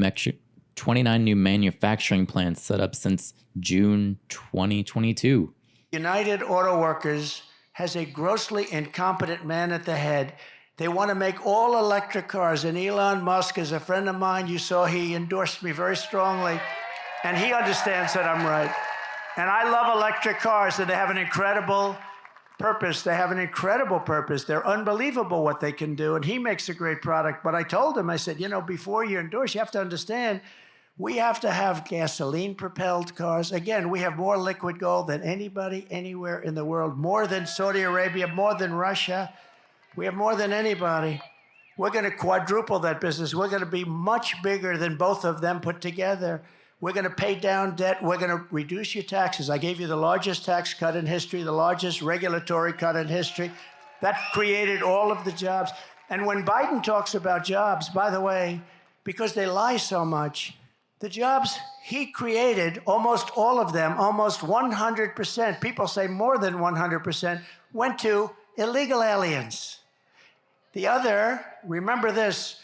manufacturing plants set up since June 2022. United Auto Workers has a grossly incompetent man at the head. They want to make all electric cars, and Elon Musk is a friend of mine. You saw he endorsed me very strongly, and he understands that I'm right. And I love electric cars, and they have an incredible purpose. They have an incredible purpose. They're unbelievable what they can do, and he makes a great product. But I told him, I said, you know, before you endorse, you have to understand, we have to have gasoline-propelled cars. Again, we have more liquid gold than anybody anywhere in the world, more than Saudi Arabia, more than Russia. We have more than anybody. We're going to quadruple that business. We're going to be much bigger than both of them put together. We're going to pay down debt. We're going to reduce your taxes. I gave you the largest tax cut in history, the largest regulatory cut in history. That created all of the jobs. And when Biden talks about jobs, by the way, because they lie so much, the jobs he created, almost all of them, almost 100%, people say more than 100%, went to illegal aliens. The other, remember this,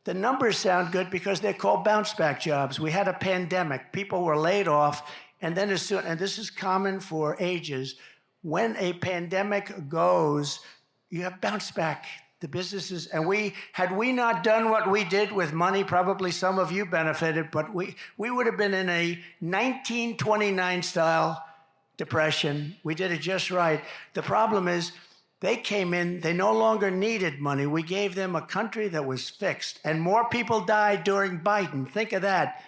the numbers sound good because they're called bounce back jobs. We had a pandemic. People were laid off. And then as soon, and this is common for ages, when a pandemic goes, you have bounce back. The businesses, and had we not done what we did with money, probably some of you benefited, but we would have been in a 1929 style depression. We did it just right. The problem is they came in, they no longer needed money. We gave them a country that was fixed, and more people died during Biden, think of that,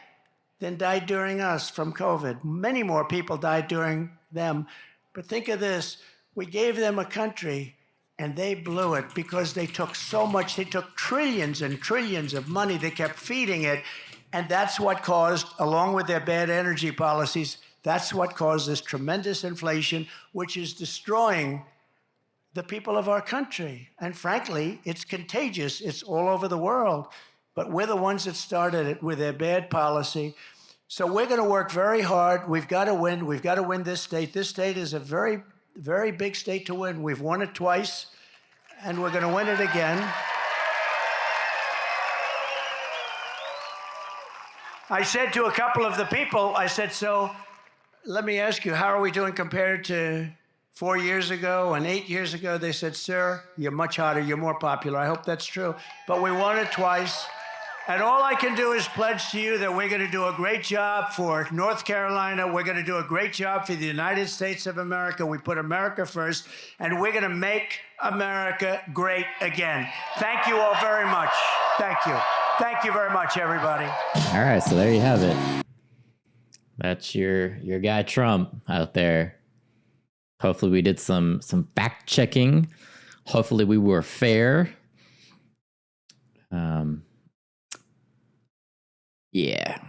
than died during us from COVID. Many more people died during them. But think of this, we gave them a country and they blew it because they took so much. They took trillions and trillions of money. They kept feeding it. And that's what caused, along with their bad energy policies, that's what caused this tremendous inflation, which is destroying the people of our country. And frankly, it's contagious. It's all over the world. But we're the ones that started it with their bad policy. So we're going to work very hard. We've got to win. We've got to win this state. This state is a very, very big state to win. We've won it twice, and we're going to win it again. I said to a couple of the people, I said, so let me ask you, how are we doing compared to 4 years ago and 8 years ago? They said, sir, you're much hotter. You're more popular. I hope that's true. But we won it twice. And all I can do is pledge to you that we're going to do a great job for North Carolina. We're going to do a great job for the United States of America. We put America first, and we're going to make America great again. Thank you all very much. Thank you. Thank you very much, everybody. All right, so there you have it. That's your guy Trump out there. Hopefully we did some fact checking. Hopefully we were fair. Yeah.